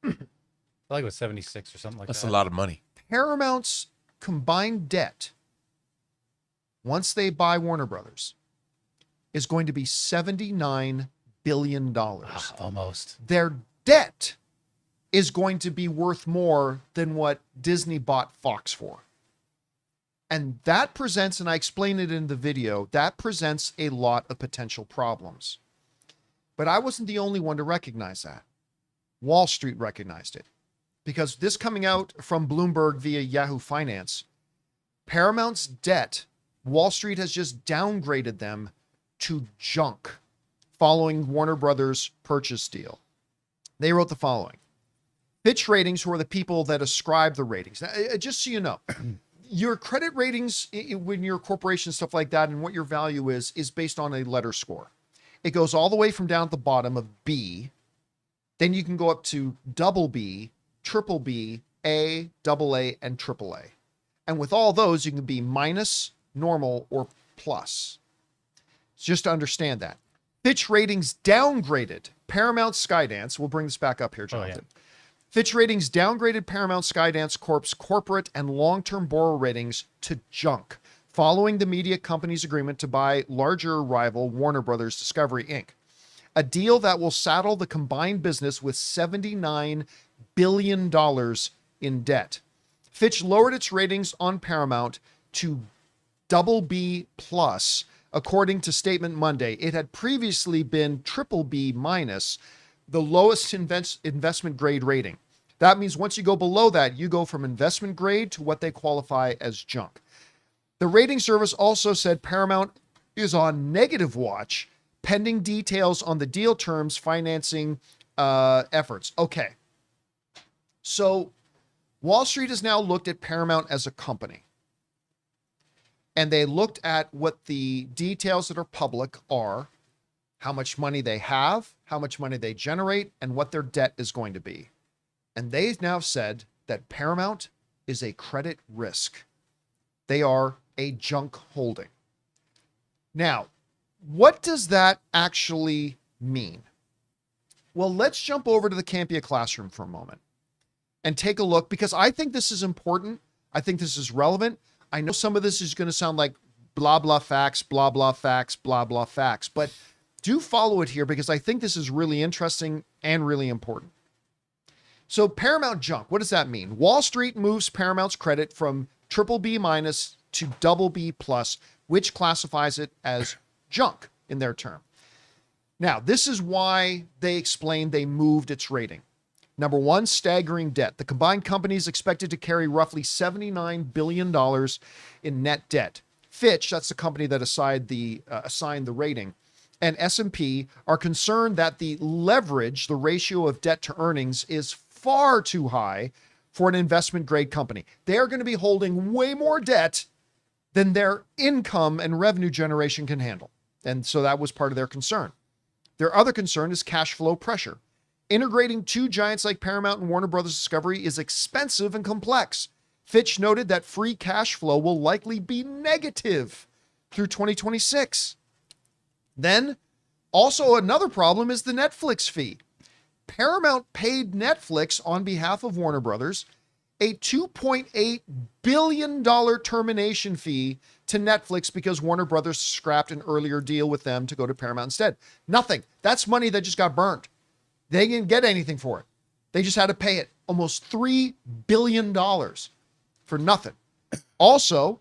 [SPEAKER 2] I feel like it was 76 or something like that.
[SPEAKER 3] That's a lot of money.
[SPEAKER 1] Paramount's combined debt, once they buy Warner Brothers, is going to be $79 billion.
[SPEAKER 2] Almost.
[SPEAKER 1] Their debt is going to be worth more than what Disney bought Fox for. And that presents, and I explain it in the video, that presents a lot of potential problems. But I wasn't the only one to recognize that. Wall Street recognized it. Because this coming out from Bloomberg via Yahoo Finance, Paramount's debt, Wall Street has just downgraded them to junk following Warner Brothers' purchase deal. They wrote the following. Fitch Ratings, who are the people that ascribe the ratings. Now, just so you know, your credit ratings when you're a corporation, stuff like that, and what your value is based on a letter score. It goes all the way from down at the bottom of B. Then you can go up to double B, triple B, A, double A, and triple A. And with all those, you can be minus, normal, or plus. Just to understand that. Fitch Ratings downgraded Paramount Skydance. We'll bring this back up here, Jonathan. Fitch Ratings downgraded Paramount Skydance Corp's corporate and long-term borrower ratings to junk, following the media company's agreement to buy larger rival Warner Brothers Discovery, Inc., a deal that will saddle the combined business with $79 billion in debt. Fitch lowered its ratings on Paramount to BB+, according to statement Monday. It had previously been BBB-, the lowest investment grade rating. That means once you go below that, you go from investment grade to what they qualify as junk. The rating service also said Paramount is on negative watch, pending details on the deal terms, financing efforts. Okay. So Wall Street has now looked at Paramount as a company. And they looked at what the details that are public are, how much money they have, how much money they generate, and what their debt is going to be. And they've now said that Paramount is a credit risk. They are a junk holding. Now, what does that actually mean? Well, let's jump over to the Campea classroom for a moment and take a look, because I think this is important. I think this is relevant. I know some of this is going to sound like blah, blah facts, blah, blah facts, blah, blah facts, but do follow it here because I think this is really interesting and really important. So Paramount junk, what does that mean? Wall Street moves Paramount's credit from BBB- to BB+, which classifies it as junk in their term. Now, this is why they explained they moved its rating. Number one, staggering debt. The combined company is expected to carry roughly $79 billion in net debt. Fitch, that's the company that assigned the rating, and S&P are concerned that the leverage, the ratio of debt to earnings, is far too high for an investment grade company. They are going to be holding way more debt than their income and revenue generation can handle. And so that was part of their concern. Their other concern is cash flow pressure. Integrating two giants like Paramount and Warner Brothers Discovery is expensive and complex. Fitch noted that free cash flow will likely be negative through 2026. Then, also another problem is the Netflix fee. Paramount paid Netflix on behalf of Warner Brothers a $2.8 billion termination fee to Netflix because Warner Brothers scrapped an earlier deal with them to go to Paramount instead. Nothing. That's money that just got burned. They didn't get anything for it. They just had to pay it almost $3 billion for nothing. Also,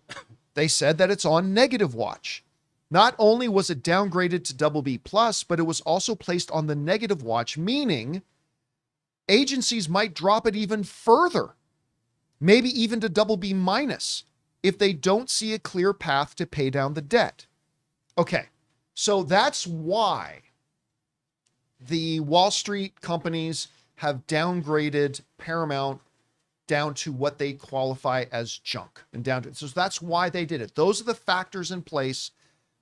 [SPEAKER 1] they said that it's on negative watch. Not only was it downgraded to BB+, but it was also placed on the negative watch, meaning agencies might drop it even further, maybe even to BB-, if they don't see a clear path to pay down the debt. Okay, so that's why the Wall Street companies have downgraded Paramount down to what they qualify as junk and down to, so that's why they did it. Those are the factors in place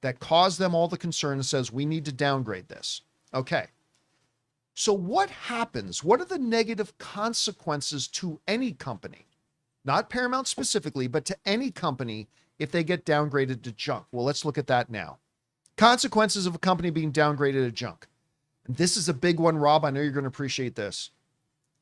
[SPEAKER 1] that cause them all the concern and says we need to downgrade this. Okay. So what happens? What are the negative consequences to any company? Not Paramount specifically, but to any company if they get downgraded to junk. Well, let's look at that now. Consequences of a company being downgraded to junk. And this is a big one, Rob. I know you're going to appreciate this.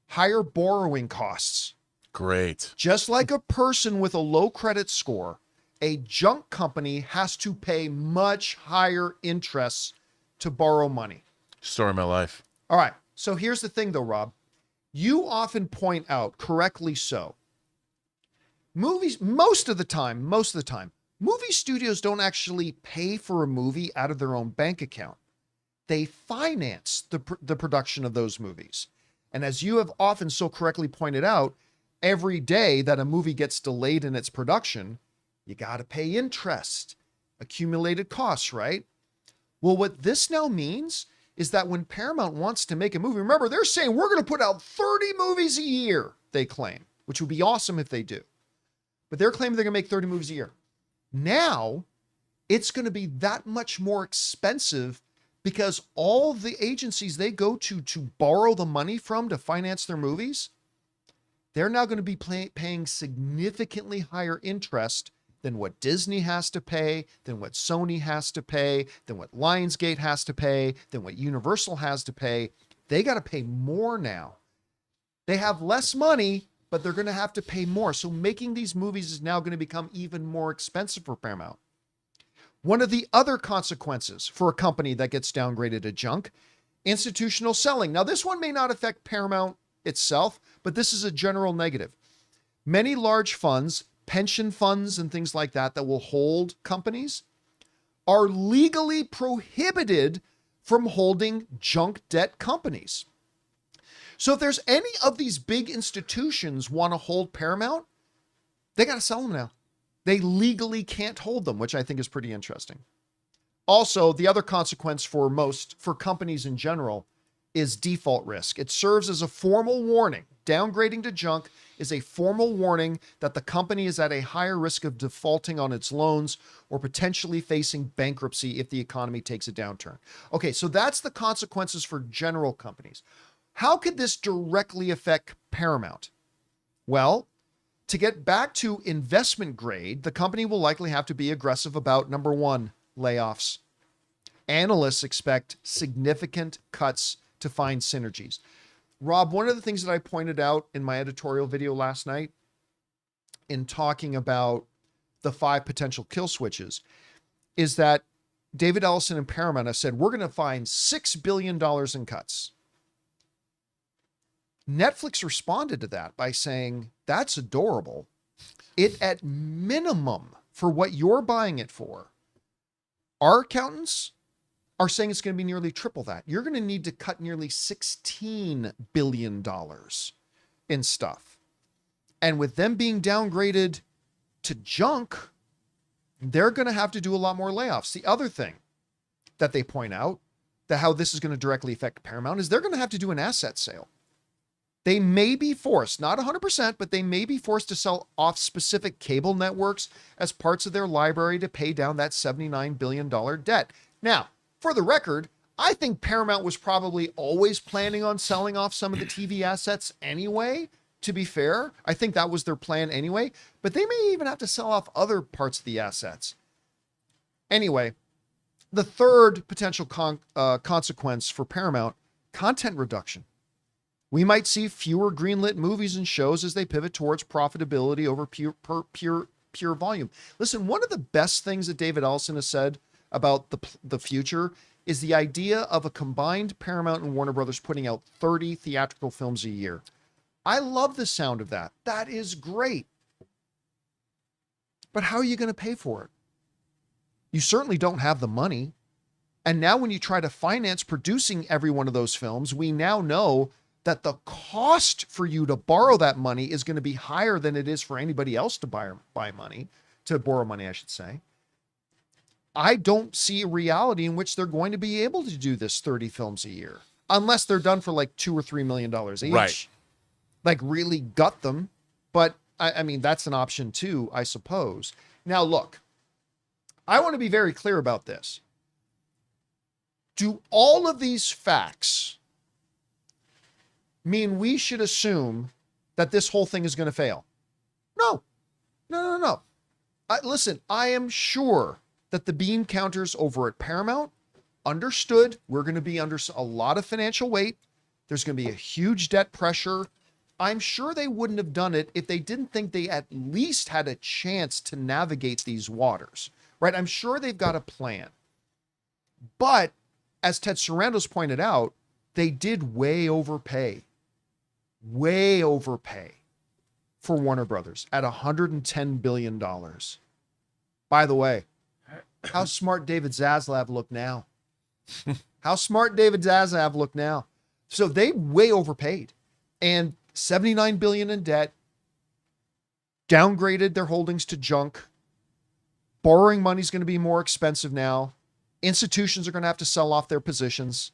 [SPEAKER 1] Higher borrowing costs.
[SPEAKER 3] Great.
[SPEAKER 1] Just like a person with a low credit score, a junk company has to pay much higher interests to borrow money.
[SPEAKER 3] Story of my life.
[SPEAKER 1] All right. So here's the thing though, Rob. You often point out, correctly so, movies, most of the time, movie studios don't actually pay for a movie out of their own bank account. They finance the production of those movies. And as you have often so correctly pointed out, every day that a movie gets delayed in its production, you got to pay interest, accumulated costs, right? Well, what this now means is that when Paramount wants to make a movie, remember, they're saying we're going to put out 30 movies a year, they claim, which would be awesome if they do. But they're claiming they're going to make 30 movies a year. Now, it's going to be that much more expensive because all the agencies they go to borrow the money from to finance their movies, they're now going to be paying significantly higher interest than what Disney has to pay, than what Sony has to pay, than what Lionsgate has to pay, than what Universal has to pay. They got to pay more now They have less money, but they're going to have to pay more. So making these movies is now going to become even more expensive for Paramount. One of the other consequences for a company that gets downgraded to junk, institutional selling. Now, this one may not affect Paramount itself, but this is a general negative. Many large funds, pension funds and things like that will hold companies are legally prohibited from holding junk debt companies. So if there's any of these big institutions want to hold Paramount, they got to sell them now. They legally can't hold them, which I think is pretty interesting. Also, the other consequence for companies in general is default risk. It serves as a formal warning. Downgrading to junk is a formal warning that the company is at a higher risk of defaulting on its loans or potentially facing bankruptcy if the economy takes a downturn. Okay, so that's the consequences for general companies. How could this directly affect Paramount? Well, to get back to investment grade, the company will likely have to be aggressive about, number one, layoffs. Analysts expect significant cuts to find synergies. Rob, one of the things that I pointed out in my editorial video last night in talking about the 5 potential kill switches is that David Ellison and Paramount have said, we're going to find $6 billion in cuts. Netflix responded to that by saying, that's adorable. It at minimum for what you're buying it for. Our accountants are saying it's going to be nearly triple that. You're going to need to cut nearly $16 billion in stuff. And with them being downgraded to junk, they're going to have to do a lot more layoffs. The other thing that they point out, that how this is going to directly affect Paramount, is they're going to have to do an asset sale. They may be forced, not 100%, but they may be forced to sell off specific cable networks as parts of their library to pay down that $79 billion debt. Now, for the record, I think Paramount was probably always planning on selling off some of the TV assets anyway, to be fair. I think that was their plan anyway, but they may even have to sell off other parts of the assets. Anyway, the third potential consequence for Paramount, content reduction. We might see fewer greenlit movies and shows as they pivot towards profitability over pure volume. Listen, one of the best things that David Ellison has said about the future is the idea of a combined Paramount and Warner Brothers putting out 30 theatrical films a year. I love the sound of that. That is great. But how are you going to pay for it? You certainly don't have the money. And now when you try to finance producing every one of those films, we now know that the cost for you to borrow that money is going to be higher than it is for anybody else to borrow money, I should say. I don't see a reality in which they're going to be able to do this 30 films a year, unless they're done for like $2 or $3 million each.
[SPEAKER 3] Right.
[SPEAKER 1] Like really gut them. But I mean, that's an option too, I suppose. Now, look, I want to be very clear about this. Do all of these facts mean we should assume that this whole thing is going to fail? No. Listen, I am sure that the bean counters over at Paramount understood we're going to be under a lot of financial weight. There's going to be a huge debt pressure. I'm sure they wouldn't have done it if they didn't think they at least had a chance to navigate these waters, right? I'm sure they've got a plan. But as Ted Sarandos pointed out, they did way overpay for Warner Brothers at $110 billion. By the way, how smart David Zaslav look now. So they way overpaid and $79 billion in debt, downgraded their holdings to junk. Borrowing money is going to be more expensive now. Institutions are going to have to sell off their positions.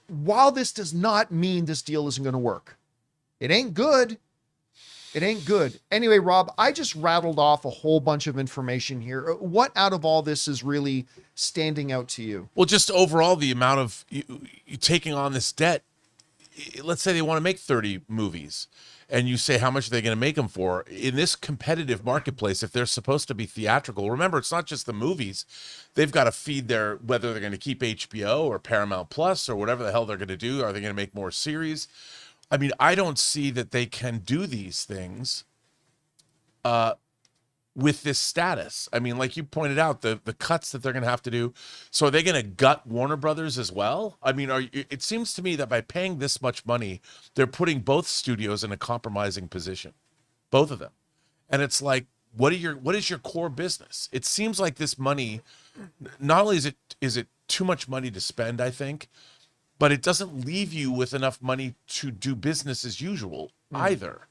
[SPEAKER 1] While this does not mean this deal isn't going to work, it ain't good. Anyway, Rob, I just rattled off a whole bunch of information here. What out of all this is really standing out to you?
[SPEAKER 3] Well, just overall, the amount of you taking on this debt. Let's say they want to make 30 movies, and you say, how much are they going to make them for? In this competitive marketplace, if they're supposed to be theatrical, remember, it's not just the movies. They've got to feed whether they're going to keep HBO or Paramount Plus or whatever the hell they're going to do. Are they going to make more series? I mean, I don't see that they can do these things with this status. I mean, like you pointed out, the cuts that they're going to have to do. So are they going to gut Warner Brothers as well? I mean, it seems to me that by paying this much money, they're putting both studios in a compromising position, both of them. And it's like, what is your core business? It seems like this money, not only is it too much money to spend, I think, but it doesn't leave you with enough money to do business as usual either.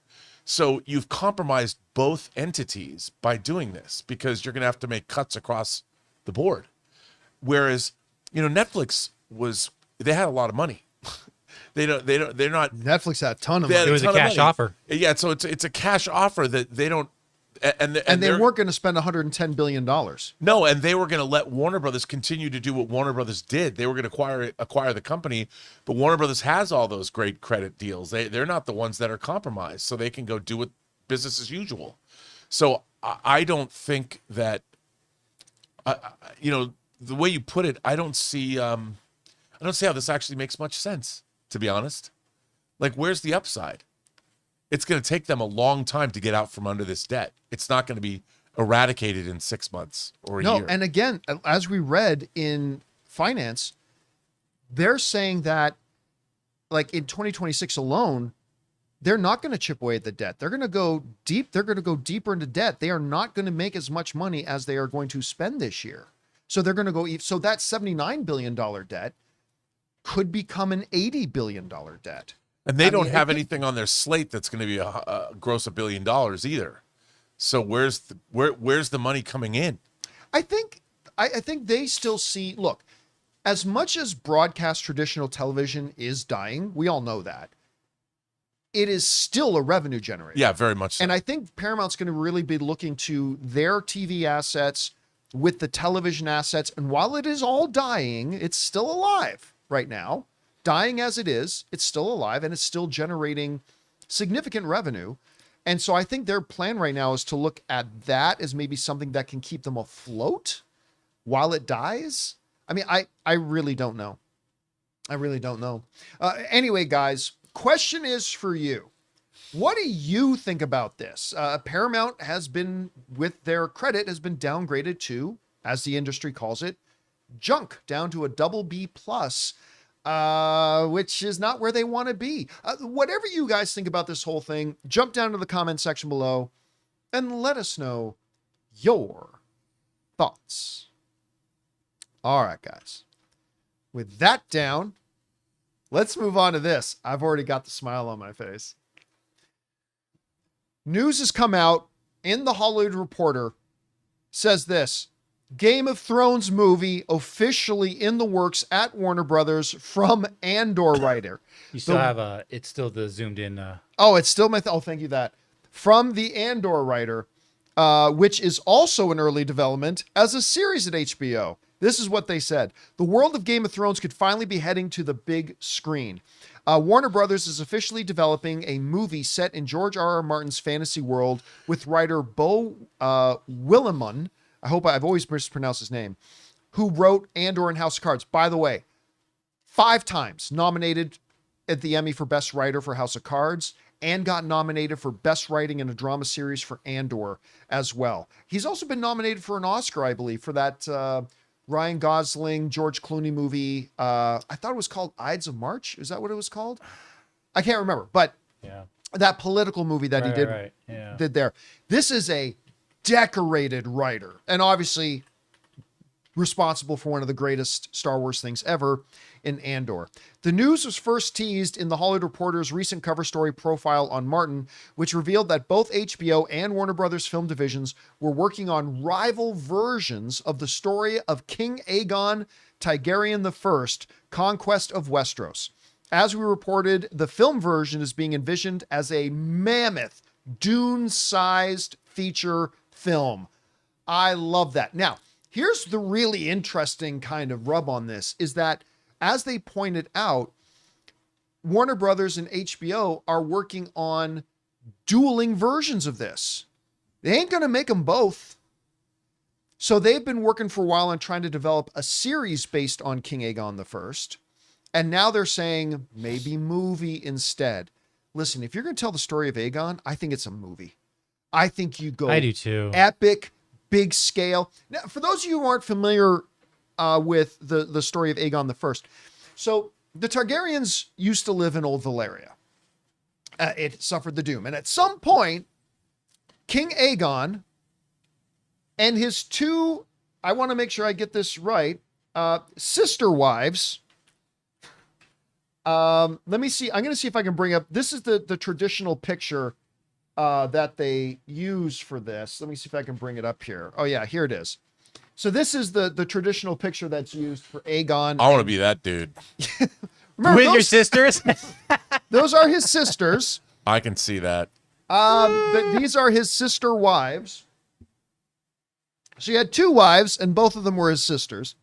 [SPEAKER 3] So you've compromised both entities by doing this, because you're going to have to make cuts across the board. Whereas, Netflix they had a lot of money. they're not.
[SPEAKER 1] Netflix had a ton of money.
[SPEAKER 2] It was a cash offer.
[SPEAKER 3] Yeah. So it's a cash offer that they don't. And
[SPEAKER 1] they weren't going to spend $110 billion.
[SPEAKER 3] No, and they were going to let Warner Brothers continue to do what Warner Brothers did. They were going to acquire the company, but Warner Brothers has all those great credit deals. They're not the ones that are compromised, so they can go do it business as usual. So I don't think that, the way you put it, I don't see how this actually makes much sense, to be honest. Like, where's the upside? It's going to take them a long time to get out from under this debt. It's not going to be eradicated in 6 months or a year.
[SPEAKER 1] No, and again, as we read in finance, they're saying that, like, in 2026 alone, they're not going to chip away at the debt. They're going to go deep. They're going to go deeper into debt. They are not going to make as much money as they are going to spend this year. So they're going to go. So that $79 billion debt could become an $80 billion debt.
[SPEAKER 3] And they don't have anything on their slate that's going to be gross $1 billion either. So where's the money coming in?
[SPEAKER 1] I think they still see. Look, as much as broadcast traditional television is dying, we all know that. It is still a revenue generator.
[SPEAKER 3] Yeah, very much so.
[SPEAKER 1] And I think Paramount's going to really be looking to their TV assets with the television assets. And while it is all dying, it's still alive right now. Dying as it is, it's still alive and it's still generating significant revenue. And so I think their plan right now is to look at that as maybe something that can keep them afloat while it dies. I mean, I really don't know. I really don't know. Anyway, guys, question is for you. What do you think about this? Paramount has been, with their credit, has been downgraded to, as the industry calls it, junk, down to a BB+. Which is not where they want to be. Whatever you guys think about this whole thing, jump down to the comment section below and let us know your thoughts. All right, guys. With that down, let's move on to this. I've already got the smile on my face. News has come out in the Hollywood Reporter, says this: Game of Thrones movie officially in the works at Warner Brothers from Andor writer.
[SPEAKER 2] You still have it's still the zoomed in.
[SPEAKER 1] Oh, it's still thank you that. From the Andor writer, which is also in early development as a series at HBO. This is what they said. The world of Game of Thrones could finally be heading to the big screen. Warner Brothers is officially developing a movie set in George R.R. Martin's fantasy world with writer Beau Willimon. I hope I've always mispronounced his name, who wrote Andor and House of Cards. By the way, 5 times nominated at the Emmy for Best Writer for House of Cards, and got nominated for Best Writing in a Drama Series for Andor as well. He's also been nominated for an Oscar, I believe, for that Ryan Gosling, George Clooney movie. I thought it was called Ides of March. Is that what it was called? I can't remember, but
[SPEAKER 2] Yeah.
[SPEAKER 1] that political movie that he did,
[SPEAKER 2] Right. Yeah.
[SPEAKER 1] did there. This is a decorated writer and obviously responsible for one of the greatest Star Wars things ever in Andor. The news was first teased in the Hollywood Reporter's recent cover story profile on Martin, which revealed that both HBO and Warner Brothers film divisions were working on rival versions of the story of King Aegon Targaryen I, Conquest of Westeros. As we reported, the film version is being envisioned as a mammoth, Dune-sized feature film. I love that. Now, here's the really interesting kind of rub on this, is that, as they pointed out, Warner Brothers and HBO are working on dueling versions of this. They ain't going to make them both. So they've been working for a while on trying to develop a series based on King Aegon I. And now they're saying maybe movie instead. listen, if you're going to tell the story of Aegon, I think it's a movie. I think you go
[SPEAKER 2] I do too.
[SPEAKER 1] epic, big scale. Now, for those of you who aren't familiar with the story of Aegon the First, so the Targaryens used to live in Old Valyria. It suffered the doom. And at some point, King Aegon and his two, I want to make sure I get this right, sister wives. Let me see. I'm going to see if I can bring up, this is the traditional picture that they use for this. Let me see if I can bring it up here. Oh yeah, here it is. So this is the traditional picture that's used for Aegon.
[SPEAKER 3] I want to be that dude.
[SPEAKER 1] Remember,
[SPEAKER 2] With your sisters?
[SPEAKER 1] those are his sisters.
[SPEAKER 3] I can see that.
[SPEAKER 1] But these are his sister wives. So he had two wives, and both of them were his sisters.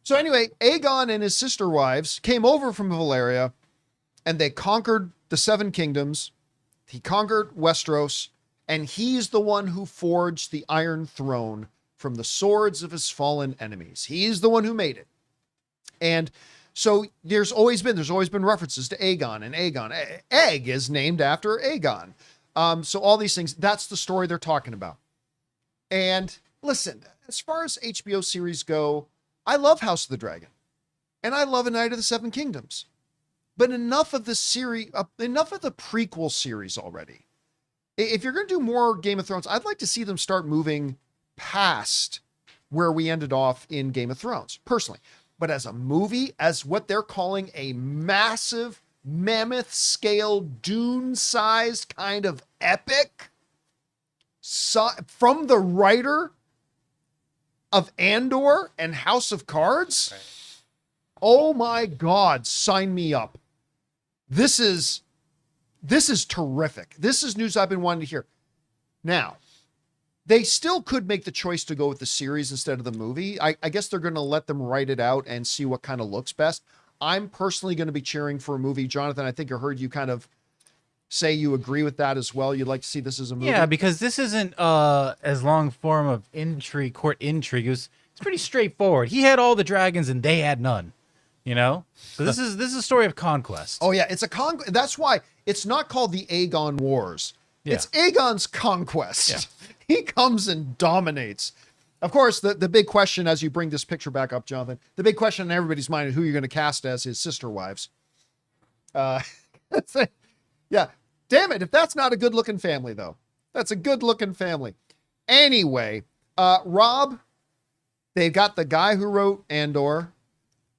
[SPEAKER 1] So anyway, Aegon and his sister wives came over from Valyria, and they conquered the Seven Kingdoms. He conquered Westeros, and he's the one who forged the Iron Throne from the swords of his fallen enemies. He's the one who made it. And so there's always been references to Aegon and Aegon. Egg is named after Aegon. So all these things, that's the story they're talking about. And listen, as far as HBO series go, I love House of the Dragon and I love A Knight of the Seven Kingdoms, but enough of the series, enough of the prequel series already. If you're going to do more Game of Thrones, I'd like to see them start moving past where we ended off in Game of Thrones personally. But as a movie, as what they're calling a massive, mammoth scale, Dune-sized kind of epic, from the writer of Andor and House of Cards, right. Oh my God, sign me up. This is terrific. This is news I've been wanting to hear. Now, they still could make the choice to go with the series instead of the movie. I guess they're going to let them write it out and see what kind of looks best. I'm personally going to be cheering for a movie. Jonathan, I think I heard you kind of say you agree with that as well. You'd like to see this as a movie.
[SPEAKER 2] Yeah, because this isn't as long form of intrigue, court intrigue. It's pretty straightforward. He had all the dragons and they had none. You know? So this is a story of conquest.
[SPEAKER 1] Oh yeah, it's a that's why it's not called the Aegon Wars. Yeah. It's Aegon's conquest. Yeah. He comes and dominates. Of course, the big question as you bring this picture back up, Jonathan, the big question in everybody's mind is who you're going to cast as his sister wives. Yeah. Damn it. If that's not a good looking family though, that's a good looking family. Anyway, Rob, they've got the guy who wrote Andor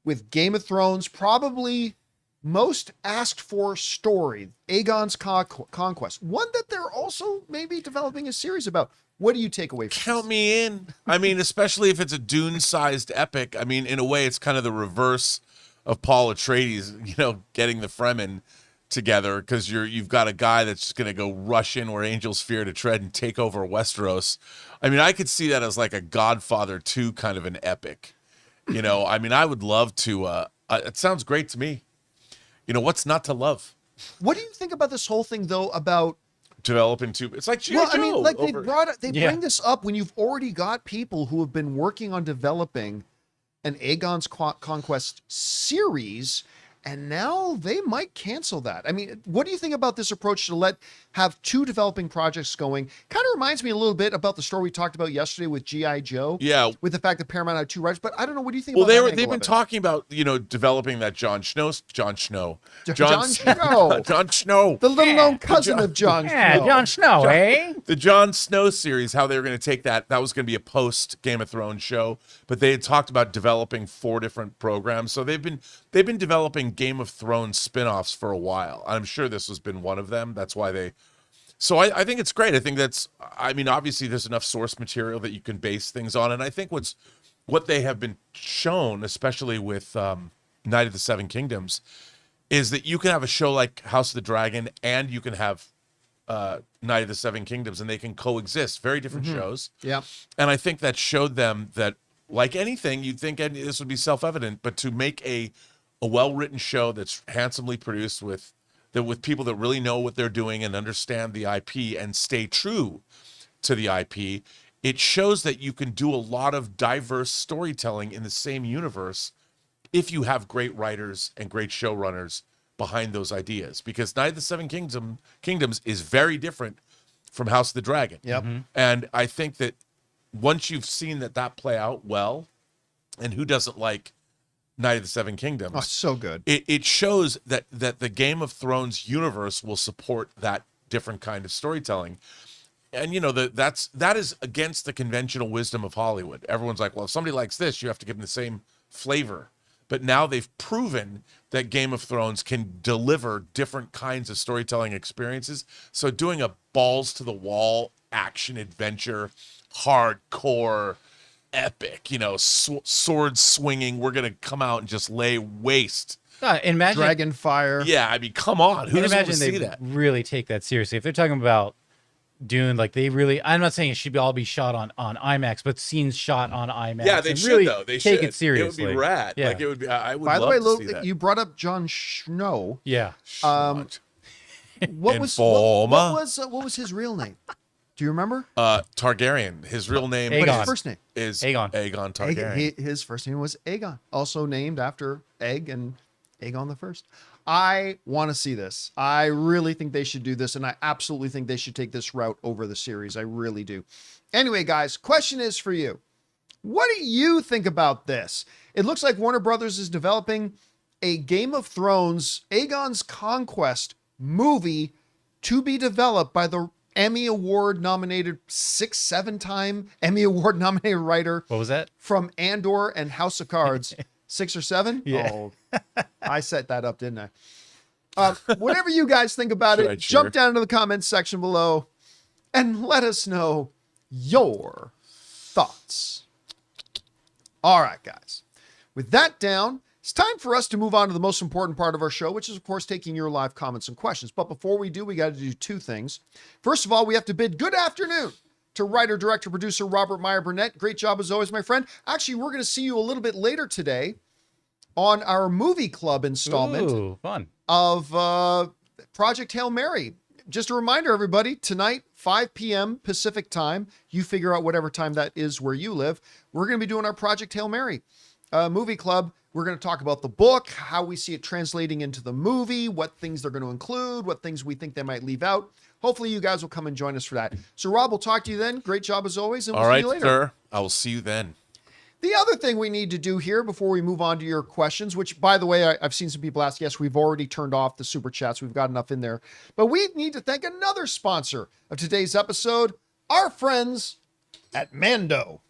[SPEAKER 1] with Game of Thrones, probably most asked for story, Aegon's Conquest, one that they're also maybe developing a series about. What do you take away from
[SPEAKER 3] Count me in. I mean, especially if it's a Dune-sized epic. I mean, in a way, it's kind of the reverse of Paul Atreides, getting the Fremen together, because you've got a guy that's just going to go rush in where angels fear to tread and take over Westeros. I mean, I could see that as like a Godfather 2 kind of an epic. I mean, I would love to. It sounds great to me. What's not to love?
[SPEAKER 1] What do you think about this whole thing, though, about
[SPEAKER 3] developing two? It's like G.I.
[SPEAKER 1] Well,
[SPEAKER 3] Joe.
[SPEAKER 1] I mean, like they bring this up when you've already got people who have been working on developing an Aegon's Conquest series, and now they might cancel that. I mean, what do you think about this approach to have two developing projects going? Kind of reminds me a little bit about the story we talked about yesterday with G.I. Joe.
[SPEAKER 3] Yeah.
[SPEAKER 1] With the fact that Paramount had two writers, but I don't know. What do you think
[SPEAKER 3] about
[SPEAKER 1] that?
[SPEAKER 3] They've been talking about, developing that Jon Snow.
[SPEAKER 1] Jon Snow. The little known cousin of Jon Snow.
[SPEAKER 2] Yeah, Jon Snow, eh?
[SPEAKER 3] The Jon Snow series, how they were going to take that. That was going to be a post Game of Thrones show, but they had talked about developing 4 different programs. So they've been developing Game of Thrones spin-offs for a while. I'm sure this has been one of them. That's why so I think it's great. I think obviously there's enough source material that you can base things on. And I think what they have been shown, especially with Knight of the Seven Kingdoms, is that you can have a show like House of the Dragon and you can have Knight of the Seven Kingdoms, and they can coexist. Very different shows.
[SPEAKER 1] Yeah. And
[SPEAKER 3] I think that showed them that, like anything, you'd think this would be self-evident, but to make a well-written show that's handsomely produced with people that really know what they're doing and understand the IP and stay true to the IP, it shows that you can do a lot of diverse storytelling in the same universe if you have great writers and great showrunners behind those ideas, because Night of the Seven Kingdoms is very different from House of the Dragon.
[SPEAKER 1] Yep.
[SPEAKER 3] And I think that once you've seen that play out well, and who doesn't like Night of the Seven Kingdoms?
[SPEAKER 1] Oh, so good.
[SPEAKER 3] It shows that the Game of Thrones universe will support that different kind of storytelling. And that is against the conventional wisdom of Hollywood. Everyone's like, well, if somebody likes this, you have to give them the same flavor. But now they've proven that Game of Thrones can deliver different kinds of storytelling experiences. So doing a balls to the wall action adventure, hardcore, epic, sword swinging, we're going to come out and just lay waste.
[SPEAKER 2] Imagine
[SPEAKER 1] Dragon fire.
[SPEAKER 3] Yeah, I mean, come on. Who doesn't want to see
[SPEAKER 2] they
[SPEAKER 3] that?
[SPEAKER 2] really take that seriously. If they're talking about Dune, like they really, I'm not saying it should all be shot on IMAX, but scenes shot on IMAX.
[SPEAKER 3] Yeah, they
[SPEAKER 2] and
[SPEAKER 3] should
[SPEAKER 2] really
[SPEAKER 3] though. They
[SPEAKER 2] take
[SPEAKER 3] should.
[SPEAKER 2] it seriously.
[SPEAKER 3] It would be rad.
[SPEAKER 2] Yeah.
[SPEAKER 3] Like it would be. I would.
[SPEAKER 1] By the
[SPEAKER 3] love
[SPEAKER 1] way,
[SPEAKER 3] to see that.
[SPEAKER 1] you brought up Jon Snow.
[SPEAKER 2] Yeah.
[SPEAKER 1] What was his real name? Do you remember?
[SPEAKER 3] Targaryen. His real name.
[SPEAKER 2] Aegon.
[SPEAKER 1] What's his first name?
[SPEAKER 3] Is
[SPEAKER 2] Aegon.
[SPEAKER 3] Aegon Targaryen.
[SPEAKER 1] His first name was Aegon, also named after Egg and Aegon the First. I want to see this. I really think they should do this, and I absolutely think they should take this route over the series. I really do. Anyway, guys, question is for you. What do you think about this? It looks like Warner Brothers is developing a Game of Thrones Aegon's Conquest movie to be developed by the Emmy Award nominated 7-time Emmy Award nominated writer.
[SPEAKER 2] What was that?
[SPEAKER 1] From Andor and House of Cards. 6 or 7?
[SPEAKER 2] Yeah.
[SPEAKER 1] Oh, I set that up, didn't I? Whatever you guys think about
[SPEAKER 3] Should I
[SPEAKER 1] it,
[SPEAKER 3] cheer?
[SPEAKER 1] jump down to the comments section below and let us know your thoughts. All right, guys. With that down, it's time for us to move on to the most important part of our show, which is, of course, taking your live comments and questions. But before we do, we got to do two things. First of all, we have to bid good afternoon to writer, director, producer Robert Meyer Burnett. Great job as always, my friend. Actually, we're going to see you a little bit later today on our movie club installment
[SPEAKER 2] Ooh, fun.
[SPEAKER 1] of Project Hail Mary. Just a reminder, everybody, tonight, 5 p.m. Pacific time, you figure out whatever time that is where you live, we're going to be doing our Project Hail Mary movie club. We're going to talk about the book, how we see it translating into the movie, what things they're going to include, what things we think they might leave out. Hopefully you guys will come and join us for that. So Rob, we'll talk to you then. Great job as always, and we'll
[SPEAKER 3] All
[SPEAKER 1] see
[SPEAKER 3] right,
[SPEAKER 1] you later.
[SPEAKER 3] sir. I will see you then.
[SPEAKER 1] The other thing we need to do here before we move on to your questions, which, by the way, I've seen some people ask, yes, we've already turned off the super chats. We've got enough in there. But we need to thank another sponsor of today's episode, our friends at Mando.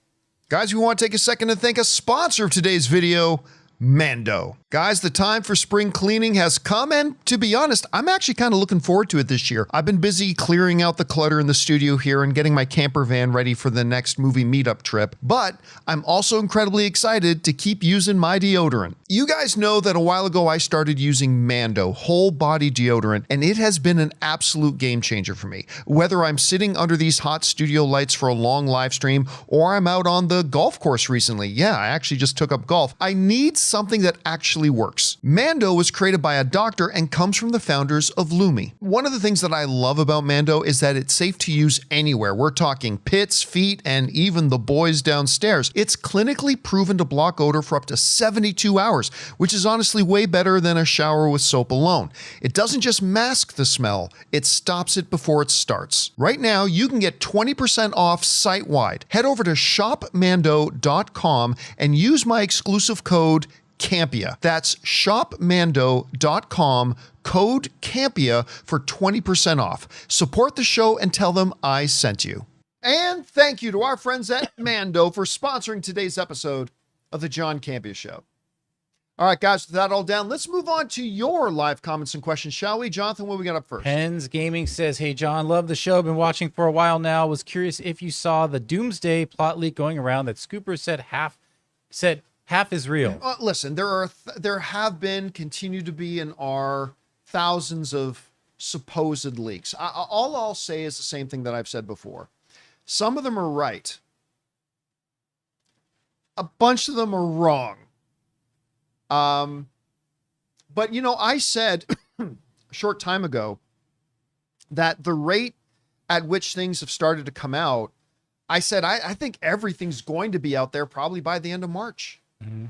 [SPEAKER 1] Guys, we want to take a second to thank a sponsor of today's video, Mando. Guys, the time for spring cleaning has come, and to be honest, I'm actually kind of looking forward to it this year. I've been busy clearing out the clutter in the studio here and getting my camper van ready for the next movie meetup trip, but I'm also incredibly excited to keep using my deodorant. You guys know that a while ago I started using Mando whole body deodorant, and it has been an absolute game changer for me. Whether I'm sitting under these hot studio lights for a long live stream, or I'm out on the golf course recently. Yeah, I actually just took up golf. I need something that actually works. Mando was created by a doctor and comes from the founders of Lumi. One of the things that I love about Mando is that it's safe to use anywhere. We're talking pits, feet, and even the boys downstairs. It's clinically proven to block odor for up to 72 hours, which is honestly way better than a shower with soap alone. It doesn't just mask the smell, it stops it before it starts. Right now, you can get 20% off site-wide. Head over to shopmando.com and use my exclusive code Campea. That's shopmando.com, code Campea for 20% off. Support the show and tell them I sent you. And thank you to our friends at Mando for sponsoring today's episode of the John Campea Show. All right, guys, with that all down, let's move on to your live comments and questions, shall we? Jonathan, what we got up first?
[SPEAKER 2] Pens Gaming says, hey, John, love the show. Been watching for a while now. Was curious if you saw the Doomsday plot leak going around that Scooper said half is real.
[SPEAKER 1] Listen, there have been, continue to be, and are thousands of supposed leaks. All I'll say is the same thing that I've said before. Some of them are right. A bunch of them are wrong. But, you know, I said a short time ago that the rate at which things have started to come out, I said, I think everything's going to be out there probably by the end of March. Mm-hmm.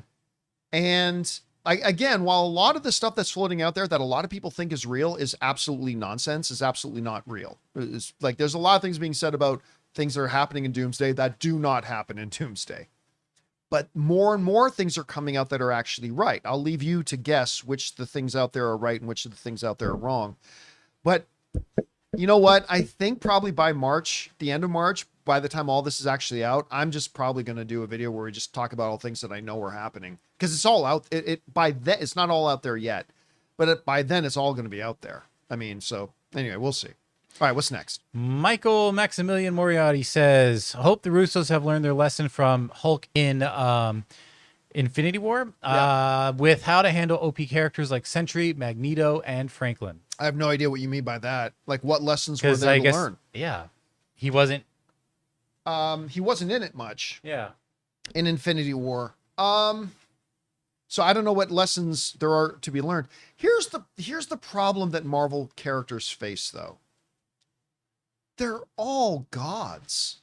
[SPEAKER 1] And again, while a lot of the stuff that's floating out there that a lot of people think is real is absolutely nonsense, is absolutely not real. It's like there's a lot of things being said about things that are happening in Doomsday that do not happen in Doomsday. But more and more things are coming out that are actually right. I'll leave you to guess which the things out there are right and which of the things out there are wrong. But you know what? I think probably by March, the end of March, by the time all this is actually out, I'm just probably going to do a video where we just talk about all things that I know are happening, because it's all out. By then, it's not all out there yet, but by then it's all going to be out there. I mean, so anyway, we'll see. All right, what's next?
[SPEAKER 2] Michael Maximilian Moriarty says, I hope the Russos have learned their lesson from Hulk in Infinity War with how to handle OP characters like Sentry, Magneto, and Franklin.
[SPEAKER 1] I have no idea what you mean by that. Like, what lessons were there to learn?
[SPEAKER 2] Yeah, he wasn't
[SPEAKER 1] in it much.
[SPEAKER 2] Yeah.
[SPEAKER 1] In Infinity War. So I don't know what lessons there are to be learned. Here's the problem that Marvel characters face, though. They're all gods.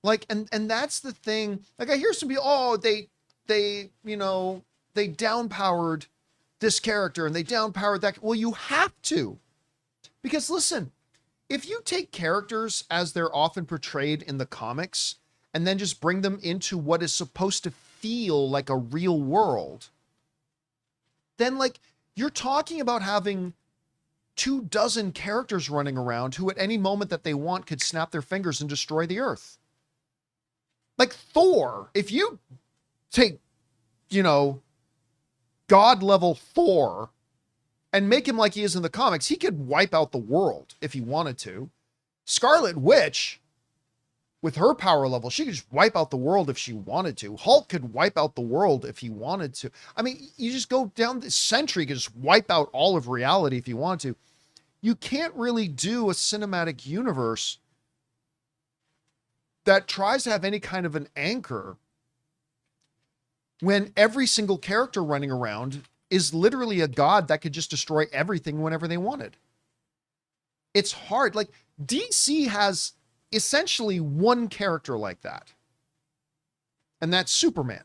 [SPEAKER 1] Like, and that's the thing. Like, I hear some people, they downpowered this character and they downpowered that. Well, you have to. Because listen, if you take characters as they're often portrayed in the comics and then just bring them into what is supposed to feel like a real world, then like you're talking about having 24 characters running around who at any moment that they want could snap their fingers and destroy the earth. Like Thor, if you take, God level Thor and make him like he is in the comics, he could wipe out the world if he wanted to. Scarlet Witch, with her power level, she could just wipe out the world if she wanted to. Hulk could wipe out the world if he wanted to. I mean, you just go down the Sentry could just wipe out all of reality if he wanted to. You can't really do a cinematic universe that tries to have any kind of an anchor when every single character running around is literally a god that could just destroy everything whenever they wanted. It's hard. Like, DC has essentially one character like that, and that's Superman.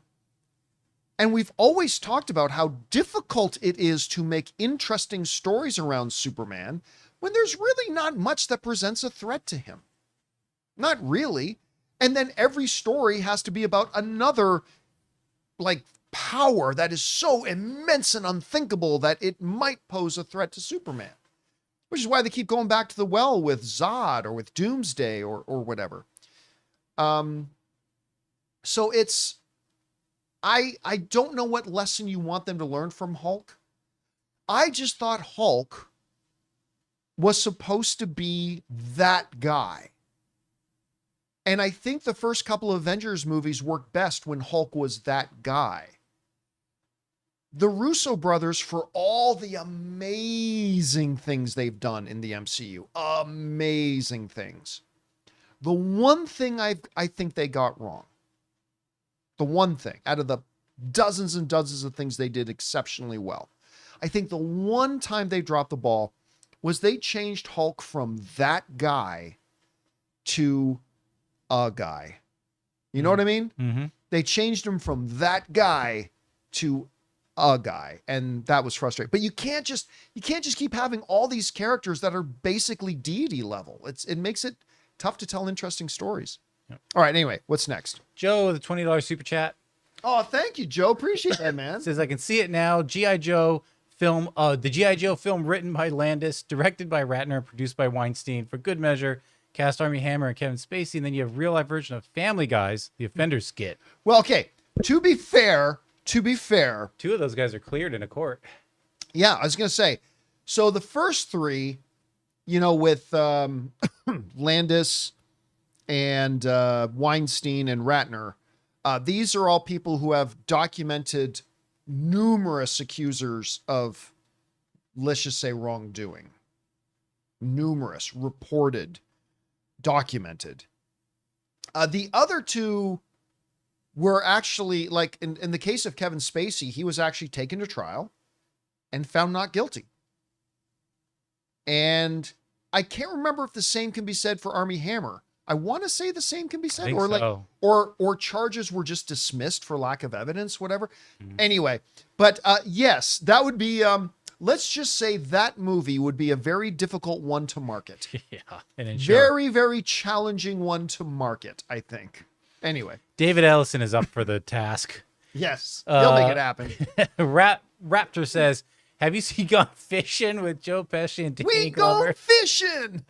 [SPEAKER 1] And we've always talked about how difficult it is to make interesting stories around Superman when there's really not much that presents a threat to him. Not really. And then every story has to be about another, like, power that is so immense and unthinkable that it might pose a threat to Superman. Which is why they keep going back to the well with Zod or with Doomsday or whatever. So it's, I don't know what lesson you want them to learn from Hulk. I just thought Hulk was supposed to be that guy. And I think the first couple of Avengers movies worked best when Hulk was that guy. The Russo brothers, for all the amazing things they've done in the MCU, amazing things. The one thing I think they got wrong, the one thing out of the dozens and dozens of things they did exceptionally well, I think the one time they dropped the ball was they changed Hulk from that guy to a guy. You know what I mean?
[SPEAKER 2] Mm-hmm.
[SPEAKER 1] They changed him from that guy to a guy, and that was frustrating. But you can't just keep having all these characters that are basically deity level. It makes it tough to tell interesting stories.
[SPEAKER 2] Yep.
[SPEAKER 1] All right, anyway, what's next?
[SPEAKER 2] Joe, the $20 super chat.
[SPEAKER 1] Oh, thank you, Joe. Appreciate that, man.
[SPEAKER 2] Says, I can see it now. G.I. Joe film, the G.I. Joe film written by Landis, directed by Ratner, and produced by Weinstein. For good measure, cast Armie Hammer and Kevin Spacey, and then you have real life version of Family Guys, the Offender skit.
[SPEAKER 1] Well, okay. To be fair, two
[SPEAKER 2] of those guys are cleared in a court.
[SPEAKER 1] Yeah, I was going to say, so the first three, with Landis and Weinstein and Ratner, these are all people who have documented numerous accusers of, let's just say, wrongdoing. Numerous, reported, documented. The other two were actually, like, in the case of Kevin Spacey, he was actually taken to trial and found not guilty. And I can't remember if the same can be said for Armie Hammer, I want to say the same can be said,
[SPEAKER 2] think
[SPEAKER 1] or like,
[SPEAKER 2] so.
[SPEAKER 1] or charges were just dismissed for lack of evidence, whatever.
[SPEAKER 2] Mm-hmm.
[SPEAKER 1] Anyway, but yes, that would be. Let's just say that movie would be a very difficult one to market.
[SPEAKER 2] Yeah, and ensure.
[SPEAKER 1] Very, very challenging one to market, I think. Anyway,
[SPEAKER 2] David Ellison is up for the task.
[SPEAKER 1] yes, he'll make it happen.
[SPEAKER 2] Raptor says, "Have you seen Gone Fishing with Joe Pesci and Danny
[SPEAKER 1] We
[SPEAKER 2] Glover?"
[SPEAKER 1] go fishing.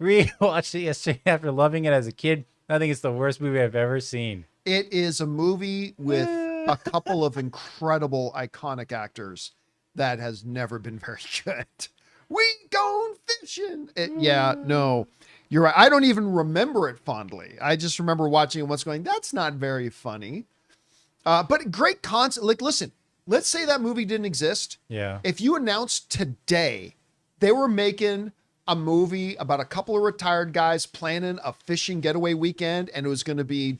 [SPEAKER 2] Rewatched it yesterday after loving it as a kid. I think it's the worst movie I've ever seen.
[SPEAKER 1] It is a movie with a couple of incredible, iconic actors that has never been very good. We going fishing. Yeah, no, you're right. I don't even remember it fondly. I just remember watching it once going, that's not very funny. But great concept. Like, listen, let's say that movie didn't exist.
[SPEAKER 2] Yeah.
[SPEAKER 1] If you announced today they were making a movie about a couple of retired guys planning a fishing getaway weekend, and it was going to be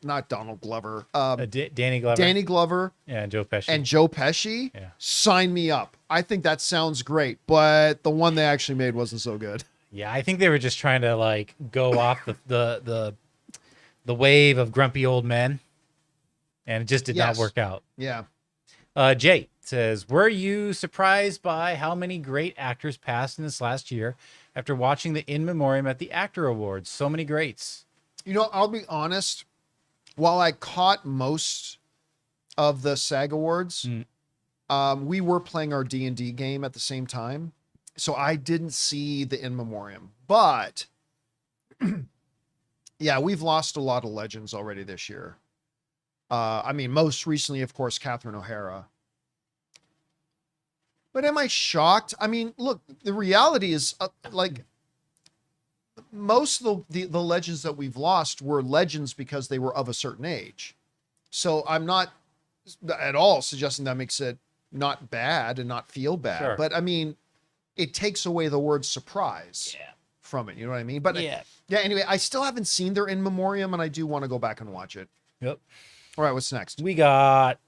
[SPEAKER 1] not Donald Glover,
[SPEAKER 2] Danny Glover.
[SPEAKER 1] Danny Glover
[SPEAKER 2] Yeah, and Joe Pesci.
[SPEAKER 1] and Joe Pesci,
[SPEAKER 2] Yeah.
[SPEAKER 1] sign me up. I think that sounds great, but the one they actually made wasn't so good.
[SPEAKER 2] Yeah, I think they were just trying to like go off the wave of grumpy old men, and it just did not
[SPEAKER 1] Yes.
[SPEAKER 2] work out.
[SPEAKER 1] Yeah.
[SPEAKER 2] Jay says, "Were you surprised by how many great actors passed in this last year after watching the In Memoriam at the Actor Awards? So many greats."
[SPEAKER 1] You know, I'll be honest. While I caught most of the SAG Awards, we were playing our D&D game at the same time, so I didn't see the In Memoriam. But yeah, we've lost a lot of legends already this year. I mean, most recently, of course, Catherine O'Hara. But am I shocked? I mean, look, the reality is like most of the legends that we've lost were legends because they were of a certain age. So I'm not at all suggesting that makes it not bad and not feel bad.
[SPEAKER 2] Sure.
[SPEAKER 1] But I mean, it takes away the word surprise from it. You know what I mean? But
[SPEAKER 2] Yeah.
[SPEAKER 1] Anyway, I still haven't seen their In Memoriam, and I do want to go back and watch it.
[SPEAKER 2] Yep.
[SPEAKER 1] All right, what's next?
[SPEAKER 2] We got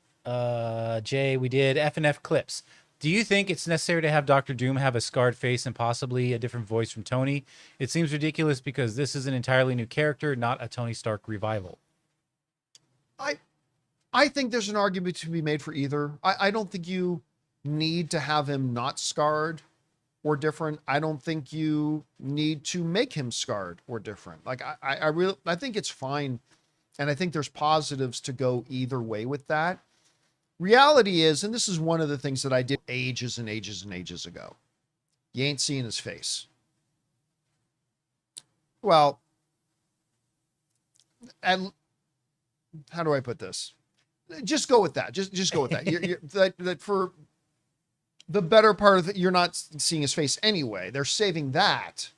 [SPEAKER 2] Jay. We did F&F clips. Do you think it's necessary to have Doctor Doom have a scarred face and possibly a different voice from Tony? It seems ridiculous because this is an entirely new character, not a Tony Stark revival.
[SPEAKER 1] I think there's an argument to be made for either. I don't think you need to have him not scarred or different. I don't think you need to make him scarred or different. Like I think it's fine. And I think there's positives to go either way with that. Reality is, and this is one of the things that I did ages and ages and ages ago. You ain't seeing his face. Well, and how do I put this? Just go with that. Just go with that. That for the better part of it, you're not seeing his face anyway. They're saving that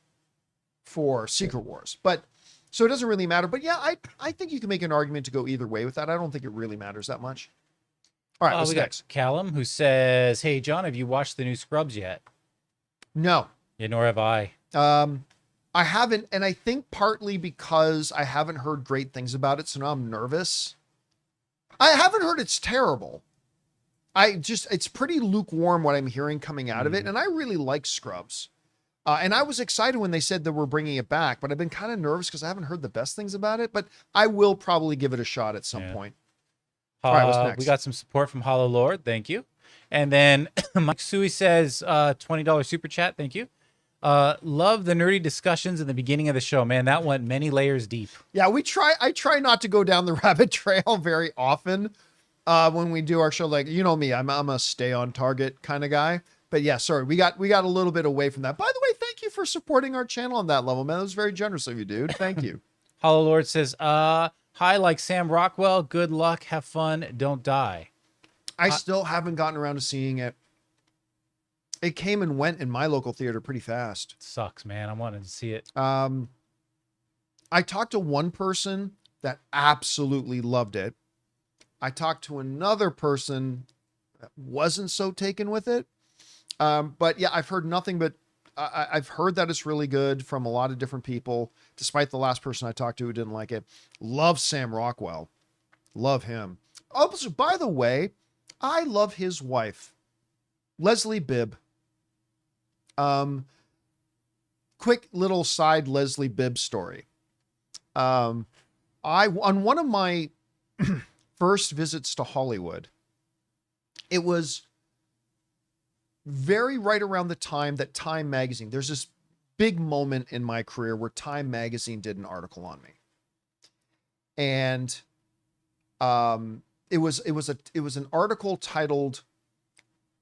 [SPEAKER 1] for Secret Wars. But so it doesn't really matter. But yeah, I think you can make an argument to go either way with that. I don't think it really matters that much. All right, what's
[SPEAKER 2] we got
[SPEAKER 1] next?
[SPEAKER 2] Callum, who says, "Hey, John, have you watched the new Scrubs yet?"
[SPEAKER 1] No.
[SPEAKER 2] Yeah, nor have I.
[SPEAKER 1] I haven't, and I think partly because I haven't heard great things about it, so now I'm nervous. I haven't heard it's terrible. It's pretty lukewarm what I'm hearing coming out of it, and I really like Scrubs. And I was excited when they said that we're bringing it back, but I've been kind of nervous because I haven't heard the best things about it, but I will probably give it a shot at some point. All right, what's next?
[SPEAKER 2] We got some support from Hollow Lord. Thank you. And then Mike Sui says, $20 super chat. Thank you. Love the nerdy discussions in the beginning of the show, man. That went many layers deep.
[SPEAKER 1] Yeah, I try not to go down the rabbit trail very often when we do our show. Like, you know me, I'm a stay on target kind of guy. But yeah, sorry, we got a little bit away from that. By the way, thank you for supporting our channel on that level, man. That was very generous of you, dude. Thank you.
[SPEAKER 2] Hollow Lord says, hi, like Sam Rockwell. Good luck. Have fun. Don't die.
[SPEAKER 1] I still haven't gotten around to seeing it. It came and went in my local theater pretty fast.
[SPEAKER 2] Sucks, man. I wanted to see it.
[SPEAKER 1] I talked to one person that absolutely loved it. I talked to another person that wasn't so taken with it. But yeah, I've heard nothing but I've heard that it's really good from a lot of different people, despite the last person I talked to who didn't like it. Love Sam Rockwell. Love him. Also, by the way, I love his wife, Leslie Bibb. Quick little side Leslie Bibb story. On one of my first visits to Hollywood, it was very right around the time that Time Magazine, there's this big moment in my career where Time Magazine did an article on me. And it was an article titled,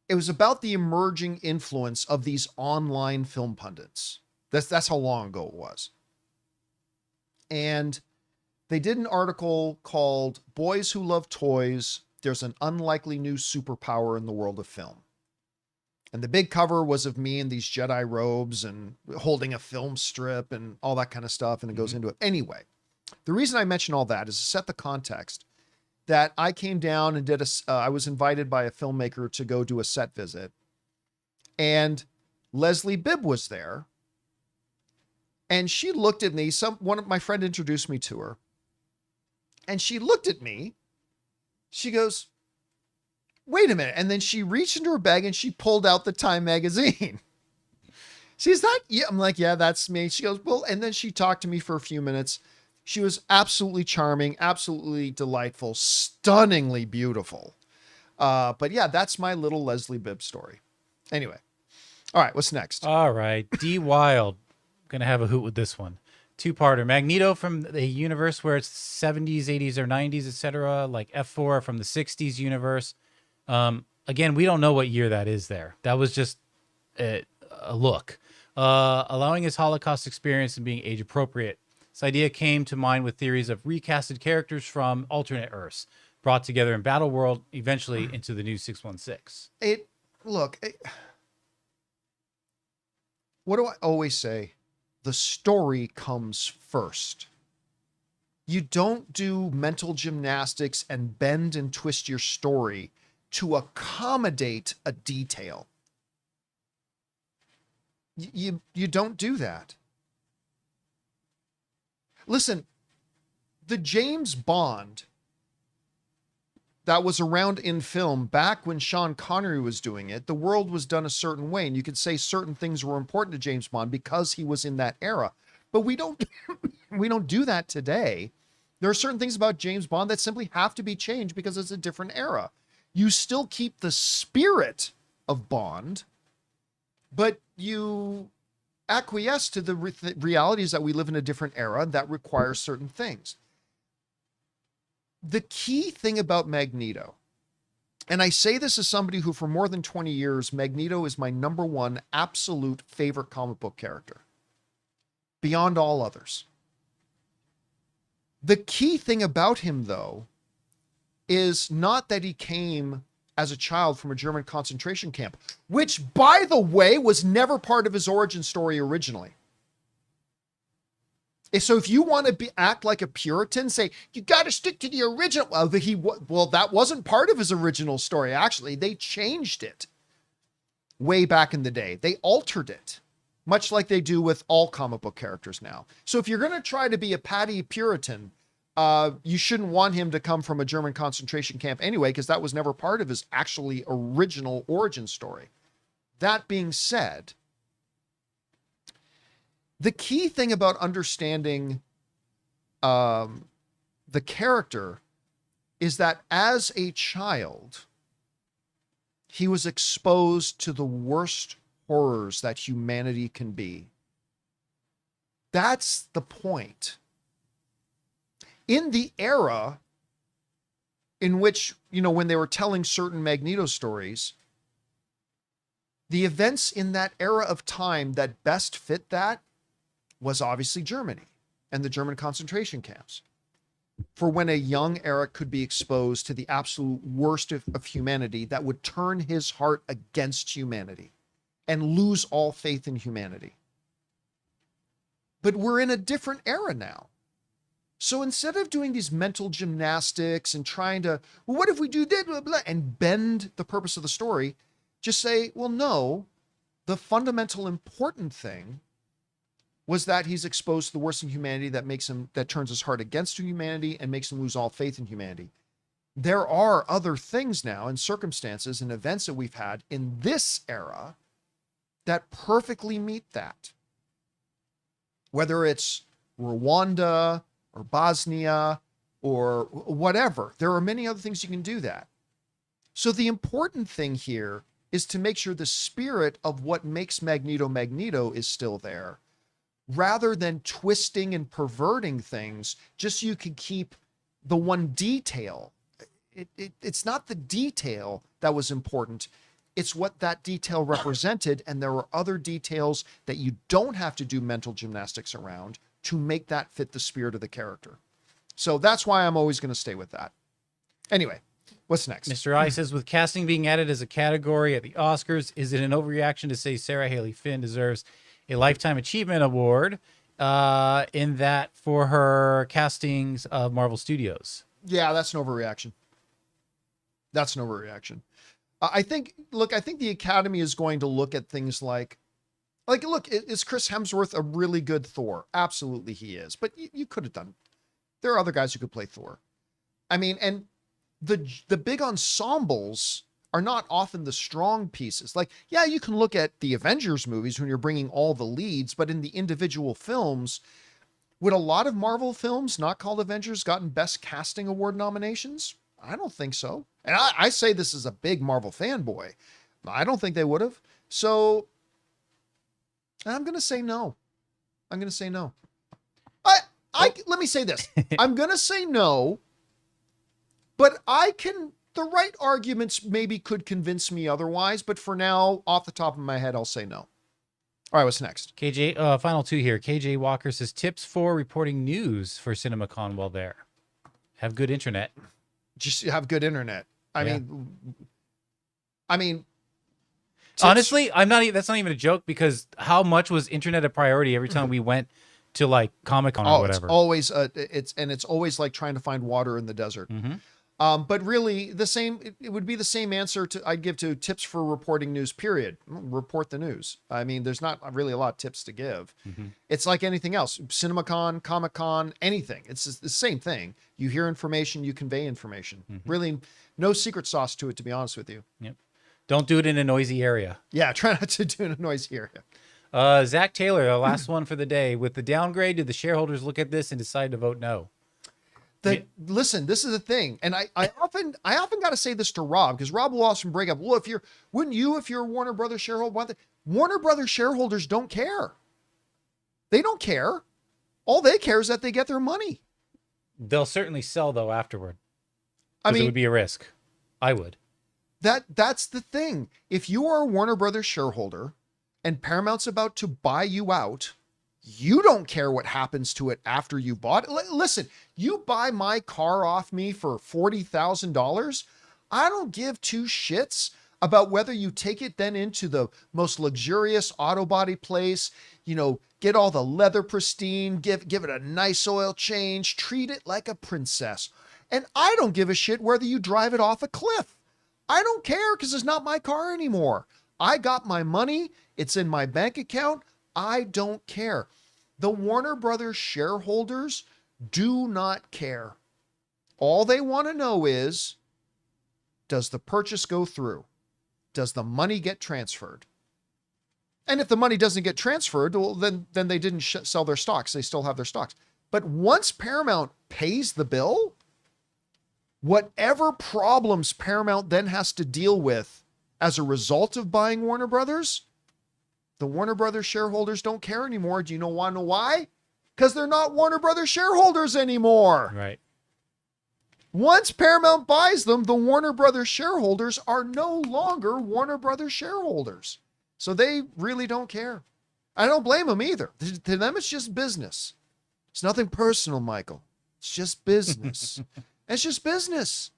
[SPEAKER 1] it was about the emerging influence of these online film pundits. That's how long ago it was. And they did an article called Boys Who Love Toys, There's an Unlikely New Superpower in the World of Film. And the big cover was of me in these Jedi robes and holding a film strip and all that kind of stuff. And it goes into it. Anyway, the reason I mention all that is to set the context that I came down and I was invited by a filmmaker to go do a set visit. And Leslie Bibb was there. And she looked at me. One of my friend introduced me to her. And she looked at me. She goes, wait a minute. And then she reached into her bag and she pulled out the Time magazine. She's that? Yeah. I'm like, yeah, that's me. She goes, well, and then she talked to me for a few minutes. She was absolutely charming, absolutely delightful, stunningly beautiful. But yeah, that's my little Leslie Bibb story. Anyway. All right. What's next?
[SPEAKER 2] All right. D Wild. Gonna have a hoot with this one. Two-parter. Magneto from the universe where it's 70s, 80s, or 90s, etc. Like F4 from the 60s universe. Again, we don't know what year that is there. That was just a look. Allowing his Holocaust experience and being age appropriate. This idea came to mind with theories of recasted characters from alternate Earths brought together in Battle World, eventually into the new 616.
[SPEAKER 1] What do I always say? The story comes first. You don't do mental gymnastics and bend and twist your story to accommodate a detail. You don't do that. Listen, the James Bond that was around in film back when Sean Connery was doing it, the world was done a certain way. And you could say certain things were important to James Bond because he was in that era. But we don't do that today. There are certain things about James Bond that simply have to be changed because it's a different era. You still keep the spirit of Bond, but you acquiesce to the realities that we live in a different era that requires certain things. The key thing about Magneto, and I say this as somebody who for more than 20 years, Magneto is my number one absolute favorite comic book character, beyond all others. The key thing about him, though, is not that he came as a child from a German concentration camp, which, by the way, was never part of his origin story originally. So if you want to act like a Puritan, say, you got to stick to the original. Well, that wasn't part of his original story, actually. They changed it way back in the day. They altered it, much like they do with all comic book characters now. So if you're going to try to be a Patty Puritan, you shouldn't want him to come from a German concentration camp anyway, because that was never part of his actually original origin story. That being said, the key thing about understanding the character is that as a child, he was exposed to the worst horrors that humanity can be. That's the point. In the era in which, when they were telling certain Magneto stories, the events in that era of time that best fit that was obviously Germany and the German concentration camps. For when a young Eric could be exposed to the absolute worst of humanity that would turn his heart against humanity and lose all faith in humanity. But we're in a different era now. So instead of doing these mental gymnastics and trying to, well, what if we do that, blah, blah, and bend the purpose of the story, just say, well, no, the fundamental important thing was that he's exposed to the worst in humanity that turns his heart against humanity and makes him lose all faith in humanity. There are other things now and circumstances and events that we've had in this era that perfectly meet that. Whether it's Rwanda, or Bosnia or whatever. There are many other things you can do that. So the important thing here is to make sure the spirit of what makes Magneto Magneto is still there, rather than twisting and perverting things just so you can keep the one detail. It's not the detail that was important. It's what that detail represented. And there are other details that you don't have to do mental gymnastics around to make that fit the spirit of the character. So that's why I'm always going to stay with that. Anyway, what's next?
[SPEAKER 2] Mr. I says, with casting being added as a category at the Oscars, is it an overreaction to say Sarah Haley Finn deserves a Lifetime Achievement Award in that for her castings of Marvel Studios?
[SPEAKER 1] Yeah, that's an overreaction. That's an overreaction. I think the Academy is going to look at things like, look, is Chris Hemsworth a really good Thor? Absolutely he is. But you could have done, there are other guys who could play Thor. I mean, and the big ensembles are not often the strong pieces. Like, yeah, you can look at the Avengers movies when you're bringing all the leads, but in the individual films, would a lot of Marvel films not called Avengers gotten Best Casting Award nominations? I don't think so. And I say this as a big Marvel fanboy. I don't think they would have. So I'm going to say no. I'm going to say no. Let me say this. I'm going to say no, but the right arguments maybe could convince me otherwise. But for now, off the top of my head, I'll say no. All right, what's next?
[SPEAKER 2] KJ, final two here. KJ Walker says, tips for reporting news for CinemaCon while there. Have good internet.
[SPEAKER 1] Just have good internet. I mean,
[SPEAKER 2] honestly, that's not even a joke, because how much was internet a priority every time we went to like Comic-Con or whatever?
[SPEAKER 1] It's always like trying to find water in the desert. But really it would be the same answer I'd give to tips for reporting news, period. Report the news. I mean, there's not really a lot of tips to give. It's like anything else. CinemaCon, Comic-Con, anything. It's the same thing. You hear information, you convey information. Really no secret sauce to it, to be honest with you.
[SPEAKER 2] Yep. Don't do it in a noisy area.
[SPEAKER 1] Yeah, try not to do it in a noisy area.
[SPEAKER 2] Zach Taylor, the last one for the day. With the downgrade, did the shareholders look at this and decide to vote no?
[SPEAKER 1] Listen, this is the thing. And I often got to say this to Rob, because Rob will often bring up, well, if you're a Warner Brothers shareholder, Warner Brothers shareholders don't care. They don't care. All they care is that they get their money.
[SPEAKER 2] They'll certainly sell though afterward.
[SPEAKER 1] I mean,
[SPEAKER 2] it would be a risk. I would.
[SPEAKER 1] That's the thing. If you are a Warner Brothers shareholder and Paramount's about to buy you out, you don't care what happens to it after you bought it. Listen, you buy my car off me for $40,000. I don't give two shits about whether you take it then into the most luxurious auto body place, get all the leather pristine, give it a nice oil change, treat it like a princess. And I don't give a shit whether you drive it off a cliff. I don't care, because it's not my car anymore. I got my money. It's in my bank account. I don't care. The Warner Brothers shareholders do not care. All they want to know is, does the purchase go through? Does the money get transferred? And if the money doesn't get transferred, well, then they didn't sell their stocks. They still have their stocks. But once Paramount pays the bill, whatever problems Paramount then has to deal with as a result of buying Warner Brothers, the Warner Brothers shareholders don't care anymore. Do you want to know why? Because they're not Warner Brothers shareholders anymore.
[SPEAKER 2] Right.
[SPEAKER 1] Once Paramount buys them, the Warner Brothers shareholders are no longer Warner Brothers shareholders. So they really don't care. I don't blame them either. To them, it's just business. It's nothing personal, Michael. It's just business. It's just business.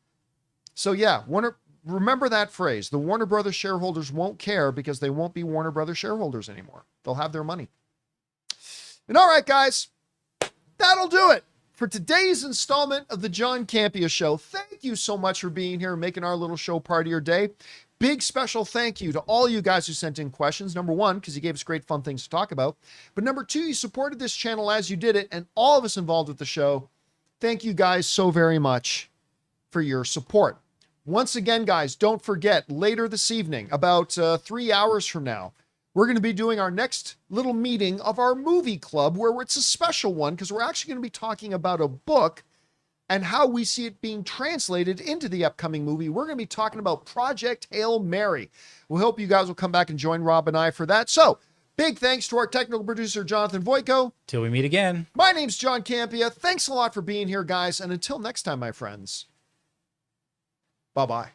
[SPEAKER 1] So yeah, remember that phrase. The Warner Brothers shareholders won't care because they won't be Warner Brothers shareholders anymore. They'll have their money. And all right, guys, that'll do it for today's installment of the John Campea Show. Thank you so much for being here and making our little show part of your day. Big special thank you to all you guys who sent in questions. Number one, because you gave us great fun things to talk about. But number two, you supported this channel as you did it, and all of us involved with the show. Thank you guys so very much for your support. Once again, guys, don't forget, later this evening, about 3 hours from now, we're going to be doing our next little meeting of our movie club, where it's a special one because we're actually going to be talking about a book and how we see it being translated into the upcoming movie. We're going to be talking about Project Hail Mary. We hope you guys will come back and join Rob and I for that. So, big thanks to our technical producer, Jonathan Voitko.
[SPEAKER 2] Till we meet again.
[SPEAKER 1] My name's John Campea. Thanks a lot for being here, guys. And until next time, my friends, bye-bye.